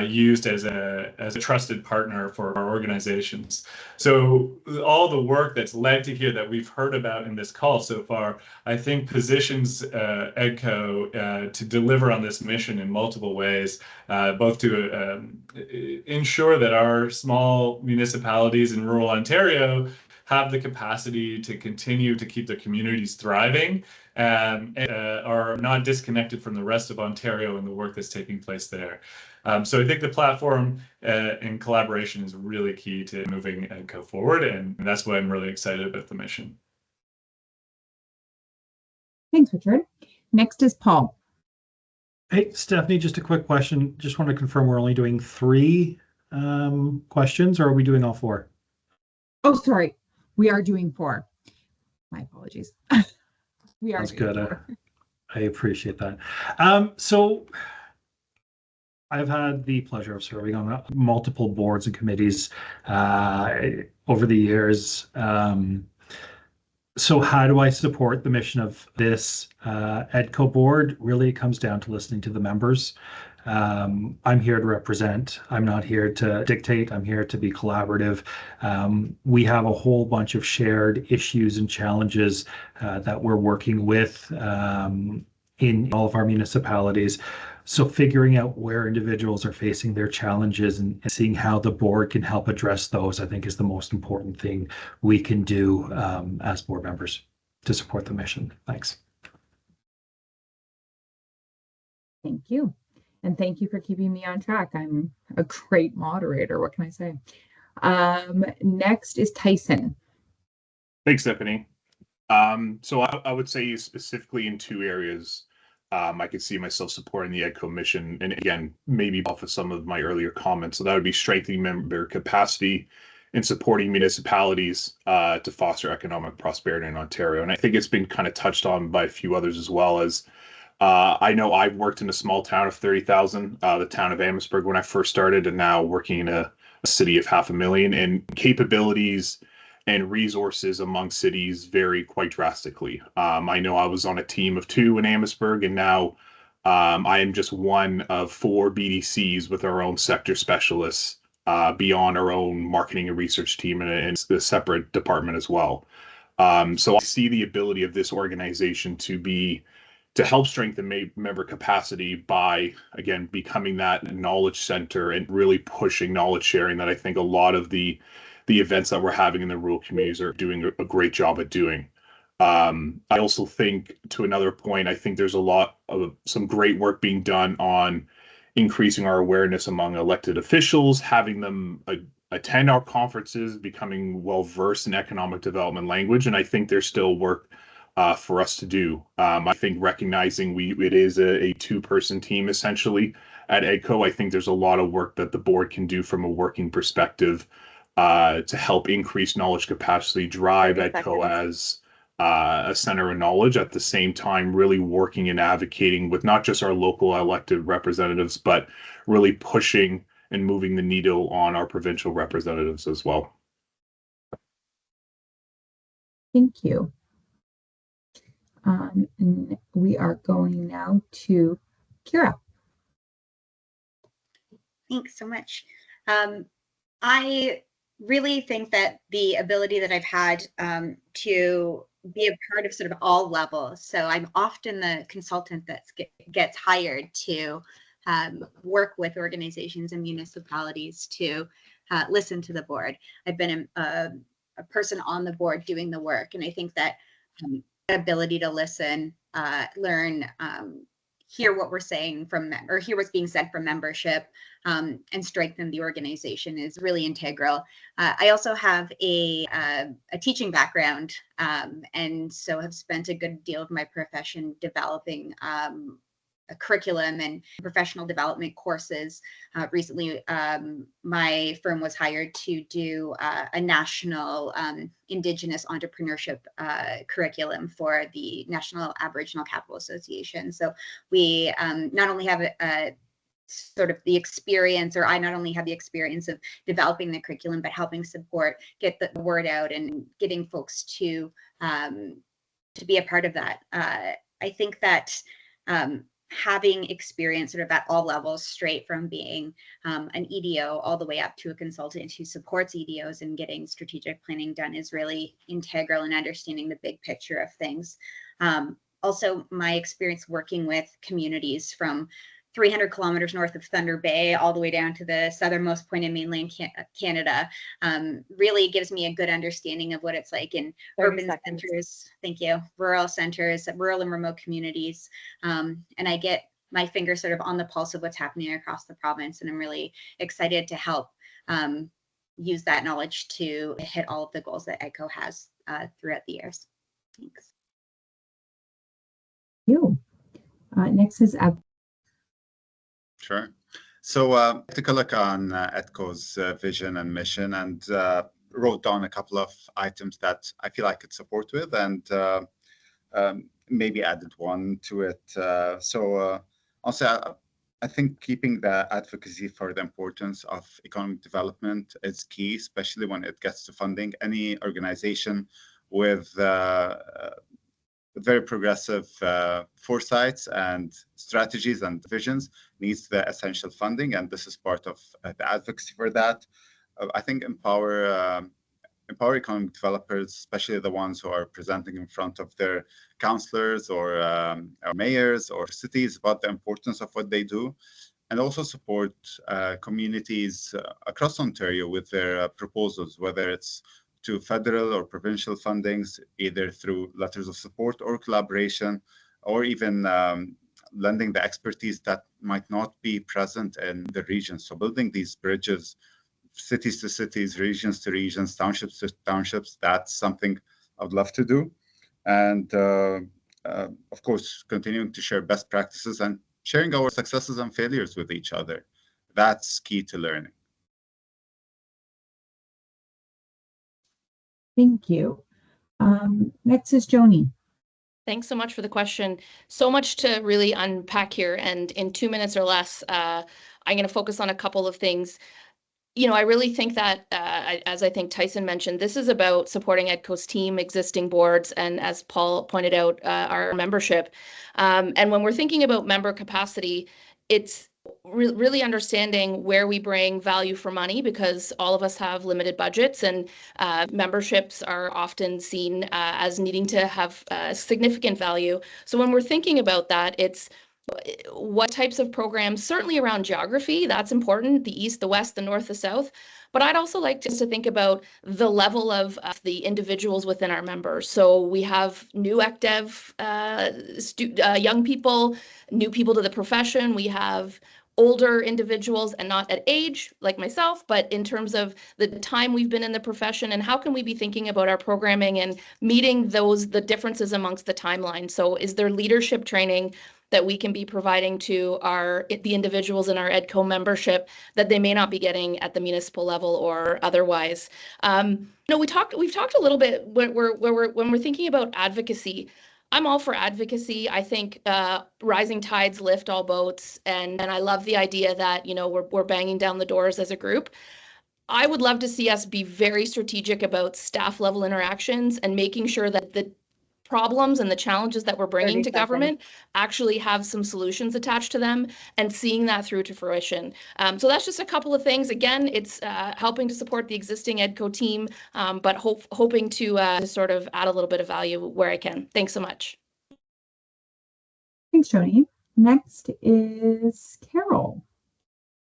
used as a trusted partner for our organizations. So all the work that's led to here that we've heard about in this call so far, I think positions EDCO to deliver on this mission in multiple ways, both to ensure that our small municipalities in rural Ontario have the capacity to continue to keep their communities thriving and are not disconnected from the rest of Ontario and the work that's taking place there. So I think the platform and collaboration is really key to moving EDCO forward, and that's why I'm really excited about the mission. Thanks, Richard. Next is Paul. Hey, Stephanie, just a quick question. Just want to confirm we're only doing 3 questions, or are we doing all 4? Oh, sorry. We are doing 4. My apologies. We are. That's good. I appreciate that. So I've had the pleasure of serving on multiple boards and committees over the years. So how do I support the mission of this EDCO board? Really, it comes down to listening to the members. I'm here to represent. I'm not here to dictate. I'm here to be collaborative. We have a whole bunch of shared issues and challenges that we're working with in all of our municipalities. So figuring out where individuals are facing their challenges and seeing how the board can help address those, I think, is the most important thing we can do as board members to support the mission. Thanks. Thank you. And thank you for keeping me on track. I'm a great moderator. What can I say? Next is Tyson. Thanks, Stephanie. So I would say specifically in 2 areas, I could see myself supporting the EDCO mission, and again, maybe off of some of my earlier comments. So that would be strengthening member capacity and supporting municipalities to foster economic prosperity in Ontario. And I think it's been kind of touched on by a few others as well. As I know I've worked in a small town of 30,000, the town of Amherstburg when I first started, and now working in a city of 500,000, and capabilities and resources among cities vary quite drastically. I know I was on a team of 2 in Amherstburg, and now I am just one of 4 BDCs with our own sector specialists beyond our own marketing and research team, and a separate department as well. So I see the ability of this organization to help strengthen member capacity by, again, becoming that knowledge center and really pushing knowledge sharing that I think a lot of the events that we're having in the rural communities are doing a great job at doing. I also think, to another point, I think there's a lot of some great work being done on increasing our awareness among elected officials, having them attend our conferences, becoming well-versed in economic development language, and I think there's still work for us to do. I think recognizing it is a 2-person team essentially at EDCO, I think there's a lot of work that the board can do from a working perspective to help increase knowledge capacity, drive EDCO as a center of knowledge, at the same time really working and advocating with not just our local elected representatives, but really pushing and moving the needle on our provincial representatives as well. Thank you. And we are going now to Kira. Thanks so much. I really think that the ability that I've had to be a part of sort of all levels. So I'm often the consultant that gets hired to work with organizations and municipalities to listen to the board. I've been a person on the board doing the work, and I think that ability to listen, learn, hear what we're saying or hear what's being said from membership, and strengthen the organization is really integral. I also have a teaching background, and so have spent a good deal of my profession developing a curriculum and professional development courses. Recently, my firm was hired to do a national Indigenous entrepreneurship curriculum for the National Aboriginal Capital Association. So we not only have sort of the experience, or I not only have the experience of developing the curriculum, but helping support, get the word out and getting folks to be a part of that. I think that having experience sort of at all levels, straight from being an EDO all the way up to a consultant who supports EDOs and getting strategic planning done, is really integral in understanding the big picture of things. Also, my experience working with communities from 300 kilometers north of Thunder Bay all the way down to the southernmost point in mainland Canada really gives me a good understanding of what it's like in urban centers, thank you, rural centers, rural and remote communities. And I get my finger sort of on the pulse of what's happening across the province, and I'm really excited to help use that knowledge to hit all of the goals that EDCO has throughout the years. Thanks. Thank you. Next is Ab. Sure. So took a look on EDCO's vision and mission, and wrote down a couple of items that I feel I could support with, and maybe added one to it. Also, I think keeping the advocacy for the importance of economic development is key, especially when it gets to funding. Any organization with very progressive foresights and strategies and visions needs the essential funding, and this is part of the advocacy for that. I think empower economic developers, especially the ones who are presenting in front of their councillors or mayors or cities, about the importance of what they do, and also support communities across Ontario with their proposals, whether it's to federal or provincial fundings, either through letters of support or collaboration, or even lending the expertise that might not be present in the region. So building these bridges, cities to cities, regions to regions, townships to townships, that's something I would love to do. And of course, continuing to share best practices and sharing our successes and failures with each other. That's key to learning. Thank you. Next is Joni. Thanks so much for the question. So much to really unpack here, and in 2 minutes or less, I'm going to focus on a couple of things. You know, I really think that, as I think Tyson mentioned, this is about supporting EDCO's team, existing boards, and as Paul pointed out, our membership. And when we're thinking about member capacity, it's really understanding where we bring value for money, because all of us have limited budgets, and memberships are often seen as needing to have significant value. So when we're thinking about that, it's what types of programs, certainly around geography, that's important, the east, the west, the north, the south. But I'd also like to think about the level of the individuals within our members. So we have new ECDEV young people, new people to the profession. We have older individuals, and not at age like myself, but in terms of the time we've been in the profession, and how can we be thinking about our programming and meeting the differences amongst the timeline. So is there leadership training that we can be providing to the individuals in our EDCO membership that they may not be getting at the municipal level or otherwise? We've talked a little bit when we're thinking about advocacy. I'm all for advocacy. I think rising tides lift all boats, and I love the idea that, you know, we're banging down the doors as a group. I would love to see us be very strategic about staff level interactions and making sure that the problems and the challenges that we're bringing 30 to seconds. government actually have some solutions attached to them, and seeing that through to fruition. So that's just a couple of things. Again, it's helping to support the existing EDCO team, but hoping to sort of add a little bit of value where I can. Thanks so much. Thanks, Joni. Next is Carol.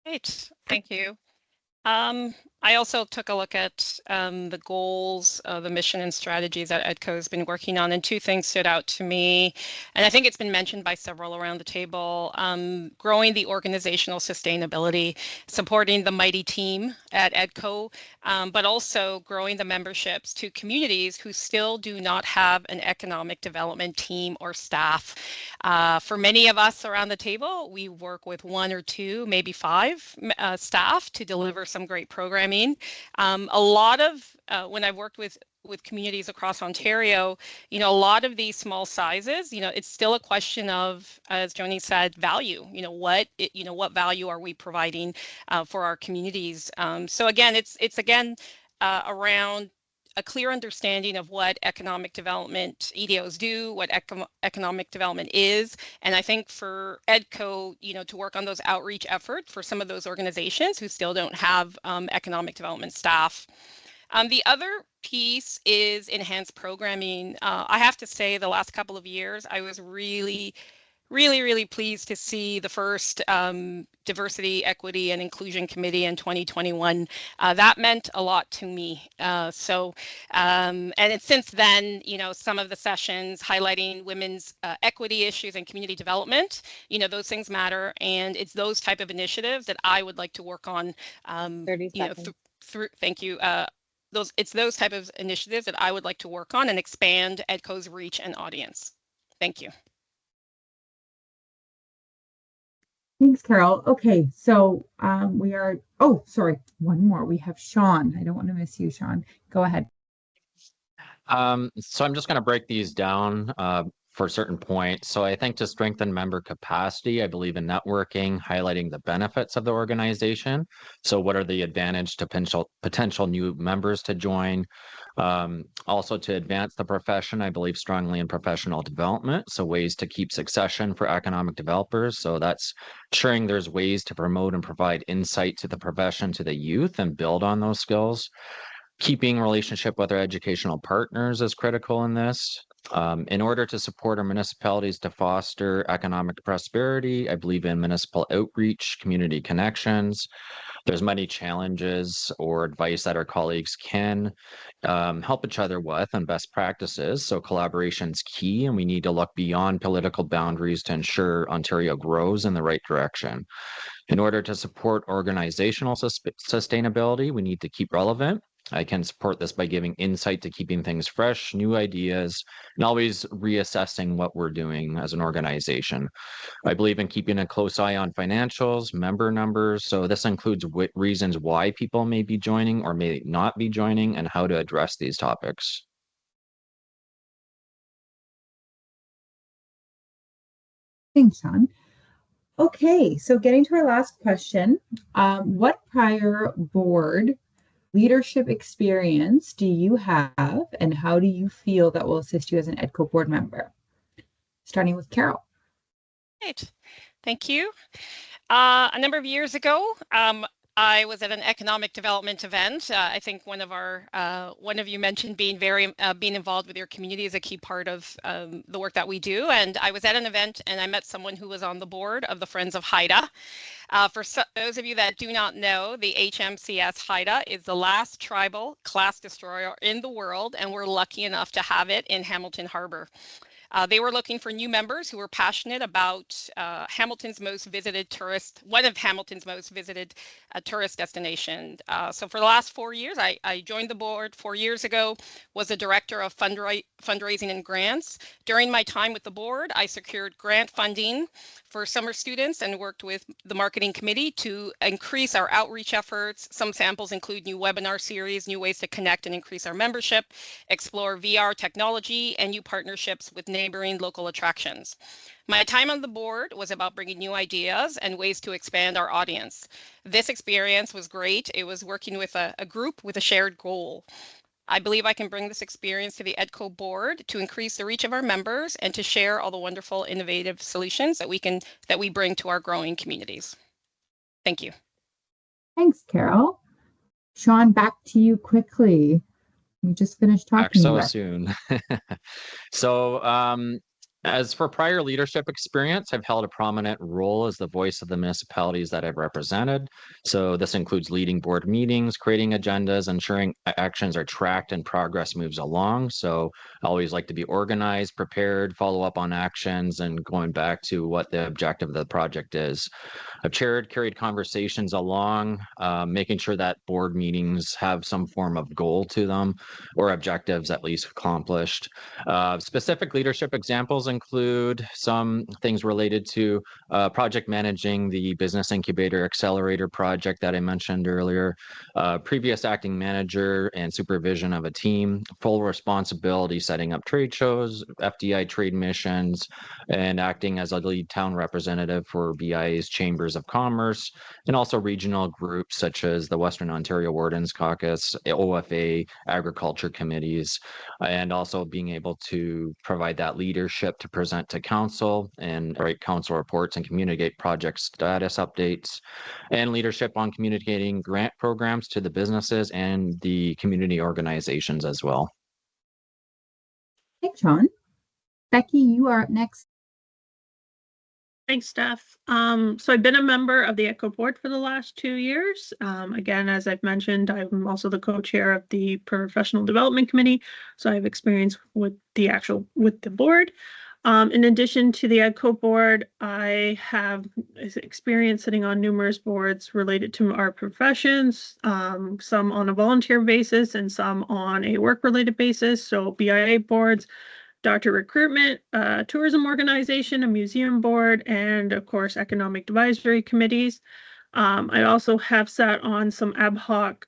Great, thank you. I also took a look at the goals, the mission and strategies that EDCO has been working on, and two things stood out to me, and I think it's been mentioned by several around the table. Growing the organizational sustainability, supporting the mighty team at EDCO, but also growing the memberships to communities who still do not have an economic development team or staff. For many of us around the table, we work with 1 or 2, maybe 5 staff to deliver some great programming. A lot of when I've worked with communities across Ontario, a lot of these small sizes, it's still a question of, as Joni said, value. What value are we providing for our communities? So again, it's again around a clear understanding of what economic development EDOs do, what economic development is. And I think for EDCO, to work on those outreach efforts for some of those organizations who still don't have economic development staff. The other piece is enhanced programming. I have to say the last couple of years, I was really pleased to see the first Diversity, Equity, and Inclusion Committee in 2021. That meant a lot to me. And since then, some of the sessions highlighting women's equity issues and community development, those things matter. And it's those type of initiatives that I would like to work on. 30 seconds. Thank you. It's those type of initiatives that I would like to work on and expand EDCO's reach and audience. Thank you. Thanks, Carol. Okay, so we are, sorry, one more. We have Sean. I don't want to miss you, Sean. Go ahead. So I'm just going to break these down for certain points. So I think to strengthen member capacity, I believe in networking, highlighting the benefits of the organization. So what are the advantage to potential new members to join? Also to advance the profession, I believe strongly in professional development. So ways to keep succession for economic developers. So that's ensuring there's ways to promote and provide insight to the profession to the youth and build on those skills. Keeping relationship with our educational partners is critical in this. In order to support our municipalities to foster economic prosperity, I believe in municipal outreach, community connections. There's many challenges or advice that our colleagues can help each other with and best practices. So collaboration is key, and we need to look beyond political boundaries to ensure Ontario grows in the right direction. In order to support organizational sustainability, we need to keep relevant. I can support this by giving insight to keeping things fresh, new ideas, and always reassessing what we're doing as an organization. I believe in keeping a close eye on financials, member numbers. So this includes reasons why people may be joining or may not be joining and how to address these topics. Thanks, Sean. Okay, so getting to our last question, what prior board leadership experience do you have, and how do you feel that will assist you as an EDCO board member? Starting with Carol. Great, thank you. A number of years ago, I was at an economic development event. I think one of you mentioned being involved with your community is a key part of the work that we do. And I was at an event and I met someone who was on the board of the Friends of Haida. For those of you that do not know, the HMCS Haida is the last tribal class destroyer in the world, and we're lucky enough to have it in Hamilton Harbor. They were looking for new members who were passionate about one of Hamilton's most visited tourist destination. So for the last 4 years, I joined the board 4 years ago, was the director of fundraising and grants. During my time with the board, I secured grant funding for summer students and worked with the marketing committee to increase our outreach efforts. Some samples include new webinar series, new ways to connect and increase our membership, explore VR technology, and new partnerships with neighboring local attractions. My time on the board was about bringing new ideas and ways to expand our audience. This experience was great. It was working with a group with a shared goal. I believe I can bring this experience to the EDCO board to increase the reach of our members and to share all the wonderful, innovative solutions that we bring to our growing communities. Thank you. Thanks, Carol. Sean, back to you quickly. You just finished talking. Back so soon. So, as for prior leadership experience, I've held a prominent role as the voice of the municipalities that I've represented. So this includes leading board meetings, creating agendas, ensuring actions are tracked and progress moves along. So I always like to be organized, prepared, follow up on actions, and going back to what the objective of the project is. I've carried conversations along, making sure that board meetings have some form of goal to them or objectives at least accomplished. Specific leadership examples include some things related to project managing the Business Incubator Accelerator project that I mentioned earlier, previous acting manager and supervision of a team, full responsibility setting up trade shows, FDI trade missions, and acting as a lead town representative for BIA's Chambers of Commerce, and also regional groups such as the Western Ontario Wardens Caucus, OFA, agriculture committees, and also being able to provide that leadership to present to council and write council reports and communicate project status updates, and leadership on communicating grant programs to the businesses and the community organizations as well. Thanks, Sean. Becky, you are up next. Thanks, Steph. So I've been a member of the EDCO board for the last 2 years. Again, as I've mentioned, I'm also the co-chair of the Professional Development Committee, so I have experience with the board. In addition to the EDCO board, I have experience sitting on numerous boards related to our professions, some on a volunteer basis and some on a work-related basis. So BIA boards, doctor recruitment, tourism organization, a museum board, and of course, economic advisory committees. I also have sat on some ad hoc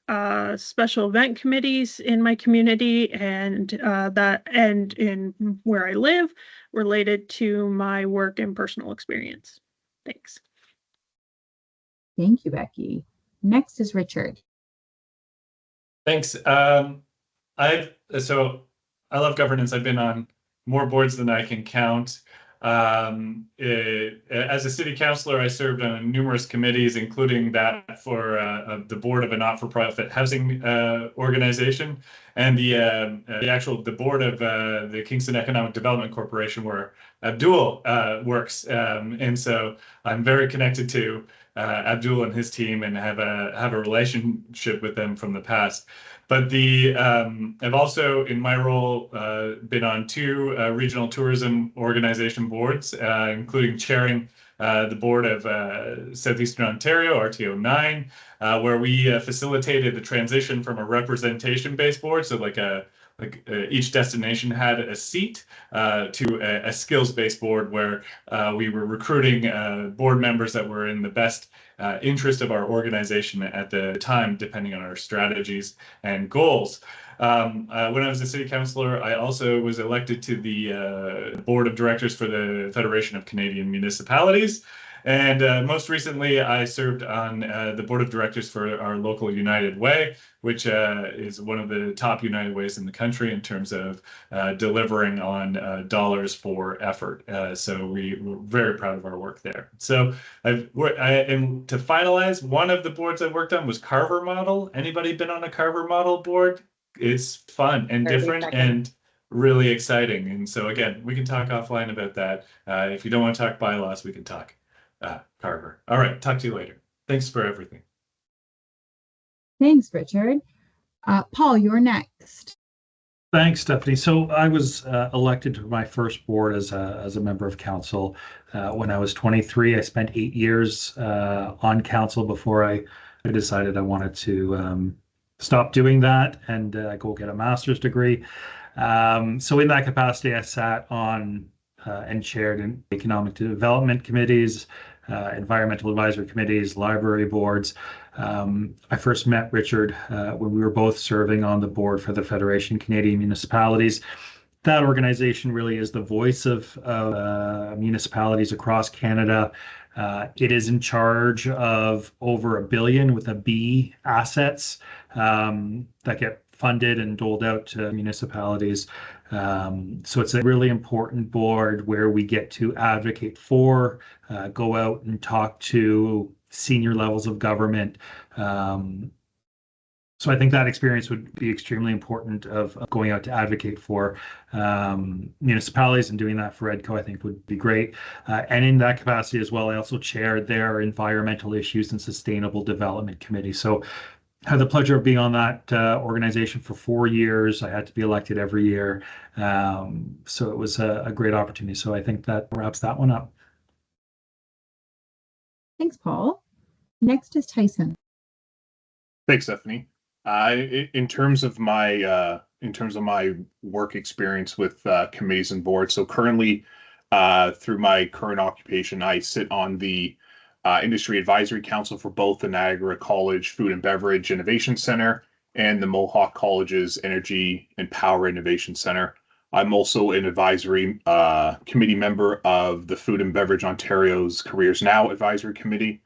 special event committees in my community and in where I live related to my work and personal experience. Thanks. Thank you, Becky. Next is Richard. Thanks. So I love governance. I've been on more boards than I can count. As a city councillor, I served on numerous committees, including that for the board of a not-for-profit housing organization, and the board of the Kingston Economic Development Corporation, where Abdul works. And so I'm very connected to Abdul and his team, and have a relationship with them from the past. But I've also, in my role, been on 2 regional tourism organization boards, including chairing the board of Southeastern Ontario, RTO 9, where we facilitated the transition from a representation-based board, so each destination had a seat, to a skills-based board where we were recruiting board members that were in the best interest of our organization at the time, depending on our strategies and goals. When I was a city councillor, I also was elected to the board of directors for the Federation of Canadian Municipalities. And most recently, I served on the board of directors for our local United Way, which is one of the top United Ways in the country in terms of delivering on dollars for effort. So we're very proud of our work there. So to finalize, one of the boards I worked on was Carver Model. Anybody been on a Carver Model board? It's fun and different and really exciting. And so again, we can talk offline about that. If you don't want to talk bylaws, we can talk Carver. All right, talk to you later. Thanks for everything. Thanks, Richard. Paul, you're next. Thanks, Stephanie. So I was elected to my first board as a member of council when I was 23. I spent 8 years on council before I decided I wanted to stop doing that and go get a master's degree. So in that capacity, I sat on and chaired in economic development committees, environmental advisory committees, library boards. I first met Richard when we were both serving on the board for the Federation of Canadian Municipalities. That organization really is the voice of municipalities across Canada. It is in charge of over $1 billion with a B assets that get funded and doled out to municipalities. So it's a really important board where we get to advocate for, go out and talk to senior levels of government. So I think that experience would be extremely important of going out to advocate for municipalities, and doing that for EDCO, I think would be great. And in that capacity as well, I also chair their Environmental Issues and Sustainable Development Committee. So I had the pleasure of being on that organization for 4 years. I had to be elected every year. So it was a great opportunity. So I think that wraps that one up. Thanks, Paul. Next is Tyson. Thanks, Stephanie. In terms of my work experience with committees and boards, so currently, through my current occupation, I sit on the Industry Advisory Council for both the Niagara College Food and Beverage Innovation Center and the Mohawk College's Energy and Power Innovation Center. I'm also an advisory committee member of the Food and Beverage Ontario's Careers Now Advisory Committee.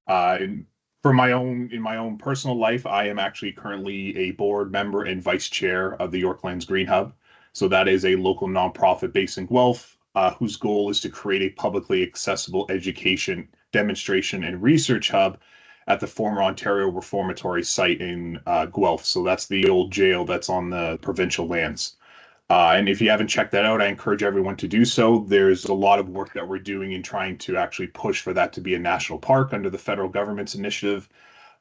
In my own personal life, I am actually currently a board member and vice chair of the Yorklands Green Hub. So that is a local nonprofit based in Guelph, whose goal is to create a publicly accessible education, demonstration, and research hub at the former Ontario Reformatory site in Guelph. So that's the old jail that's on the provincial lands. And if you haven't checked that out, I encourage everyone to do so. There's a lot of work that we're doing in trying to actually push for that to be a national park under the federal government's initiative.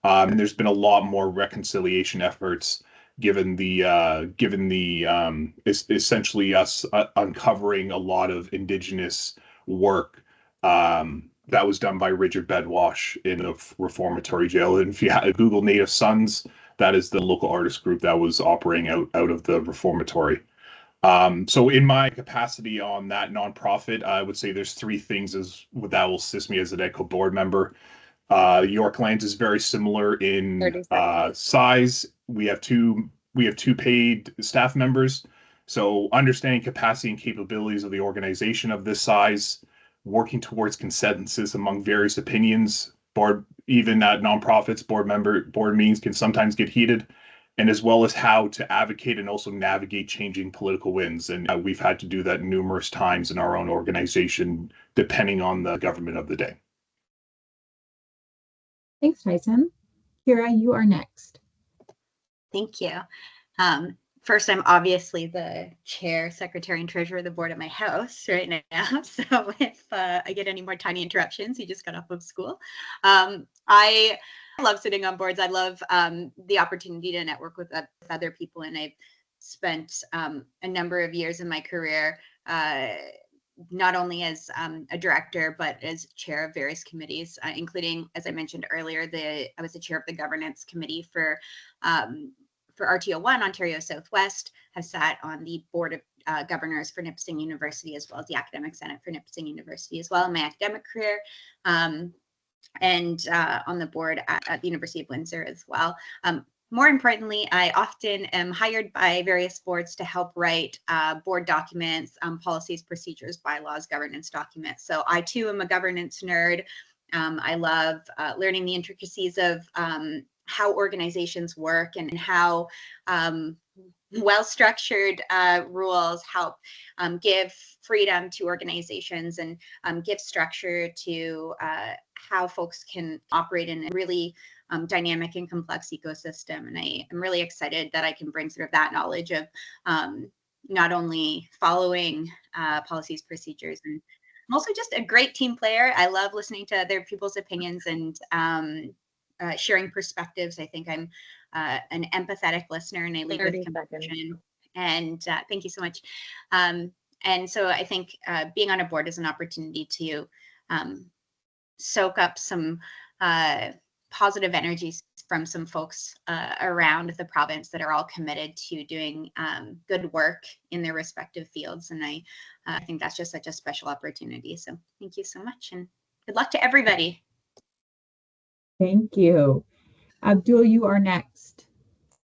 And there's been a lot more reconciliation efforts given essentially us uncovering a lot of Indigenous work that was done by Richard Bedwash in the reformatory jail. And if you Google Native Sons, that is the local artist group that was operating out of the reformatory. So in my capacity on that nonprofit, I would say there's 3 things that will assist me as an EDCO board member. Yorklands is very similar in size. We have two paid staff members. So understanding capacity and capabilities of the organization of this size, working towards consensus among various opinions. Even at nonprofits, board meetings can sometimes get heated. And as well as how to advocate and also navigate changing political winds. And we've had to do that numerous times in our own organization, depending on the government of the day. Thanks, Tyson. Kira, you are next. Thank you. First, I'm obviously the chair, secretary, and treasurer of the board at my house right now. So if I get any more tiny interruptions, you just got off of school. I love sitting on boards. I love the opportunity to network with other people. And I've spent a number of years in my career, not only as a director, but as chair of various committees, including, as I mentioned earlier, I was the chair of the governance committee for RTO1, Ontario Southwest. Have sat on the board of governors for Nipissing University, as well as the academic senate for Nipissing University as well in my academic career. And on the board at the University of Windsor as well. More importantly, I often am hired by various boards to help write board documents, policies, procedures, bylaws, governance documents. So I too am a governance nerd. I love learning the intricacies of how organizations work and how well-structured rules help give freedom to organizations and give structure to how folks can operate in a really dynamic and complex ecosystem. And I am really excited that I can bring sort of that knowledge of not only following policies, procedures, and I'm also just a great team player. I love listening to other people's opinions and sharing perspectives. I think I'm an empathetic listener, and I lead with compassion. And thank you so much. And so I think being on a board is an opportunity to soak up some positive energies from some folks around the province that are all committed to doing good work in their respective fields. And I think that's just such a special opportunity. So thank you so much, and good luck to everybody. Thank you. Abdul, you are next.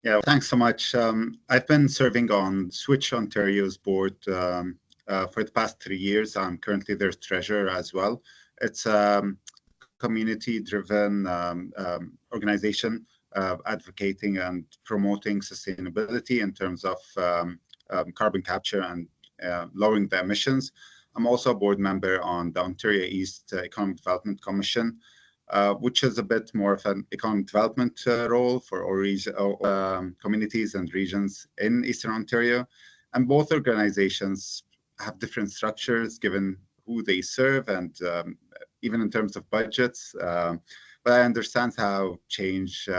Yeah, thanks so much. I've been serving on Switch Ontario's board for the past 3 years. I'm currently their treasurer as well. It's a community-driven organization advocating and promoting sustainability in terms of carbon capture and lowering the emissions. I'm also a board member on the Ontario East Economic Development Commission, which is a bit more of an economic development role for all communities and regions in Eastern Ontario. And both organizations have different structures given who they serve and even in terms of budgets. But I understand how change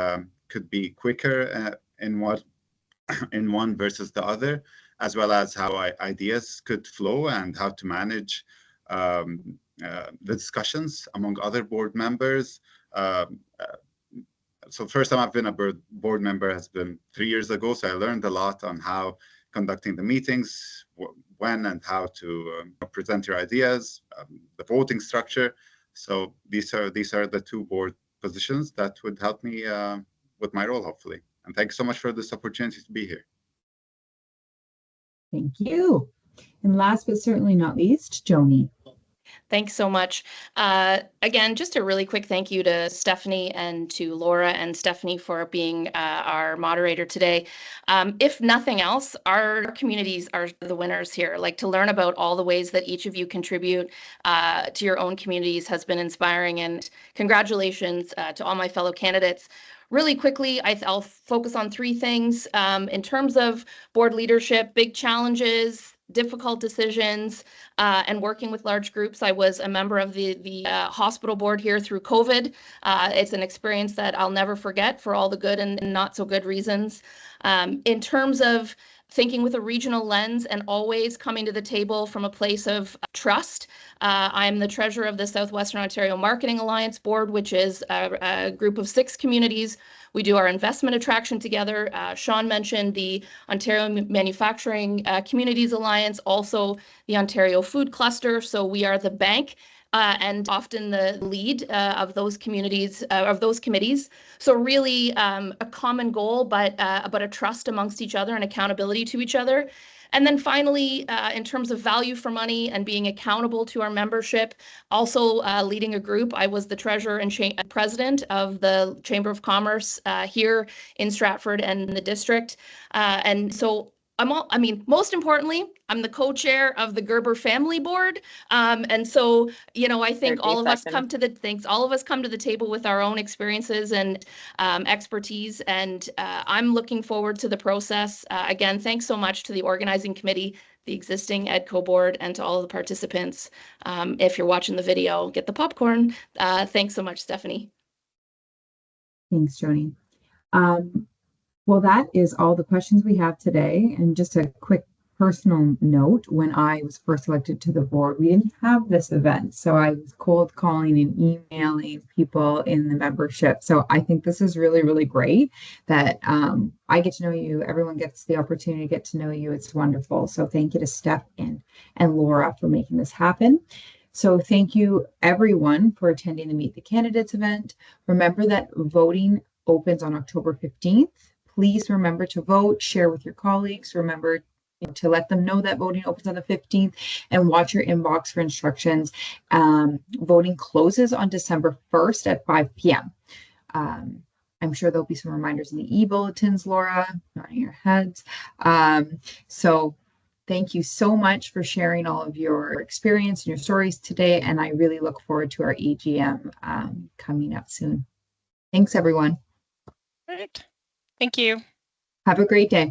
could be quicker in one versus the other, as well as how ideas could flow and how to manage the discussions among other board members. So first time I've been a board member has been 3 years ago, so I learned a lot on how conducting the meetings, when and how to present your ideas, the voting structure. So these are the two board positions that would help me with my role, hopefully. And thanks so much for this opportunity to be here. Thank you. And last but certainly not least, Joni. Thanks so much. Again, just a really quick thank you to Stephanie and to Laura and Stephanie for being our moderator today. If nothing else, our communities are the winners here. Like, to learn about all the ways that each of you contribute to your own communities has been inspiring, and congratulations to all my fellow candidates. Really quickly, I'll focus on 3 things. In terms of board leadership, big challenges, difficult decisions, and working with large groups. I was a member of the hospital board here through COVID. It's an experience that I'll never forget for all the good and not so good reasons. In terms of thinking with a regional lens and always coming to the table from a place of trust. I'm the treasurer of the Southwestern Ontario Marketing Alliance Board, which is a group of 6 communities. We do our investment attraction together. Sean mentioned the Ontario Manufacturing Communities Alliance, also the Ontario Food Cluster. So we are the bank and often the lead of those communities, of those committees. So really a common goal, but a trust amongst each other and accountability to each other. And then finally, in terms of value for money and being accountable to our membership, also leading a group. I was the treasurer and president of the Chamber of Commerce here in Stratford and in the district. And so most importantly, I'm the co-chair of the Gerber Family Board. And so, I think all of us come to the table with our own experiences and expertise. And I'm looking forward to the process. Again, thanks so much to the organizing committee, the existing EDCO board, and to all of the participants. If you're watching the video, get the popcorn. Thanks so much, Stephanie. Thanks, Joni. Well, that is all the questions we have today. And just a quick personal note, when I was first elected to the board, we didn't have this event. So I was cold calling and emailing people in the membership. So I think this is really, really great that I get to know you. Everyone gets the opportunity to get to know you. It's wonderful. So thank you to Steph and Laura for making this happen. So thank you, everyone, for attending the Meet the Candidates event. Remember that voting opens on October 15th. Please remember to vote, share with your colleagues. Remember to let them know that voting opens on the 15th, and watch your inbox for instructions. Voting closes on December 1st at 5 p.m. I'm sure there'll be some reminders in the e-bulletins, Laura, nodding your heads. So thank you so much for sharing all of your experience and your stories today. And I really look forward to our AGM coming up soon. Thanks, everyone. All right. Thank you. Have a great day.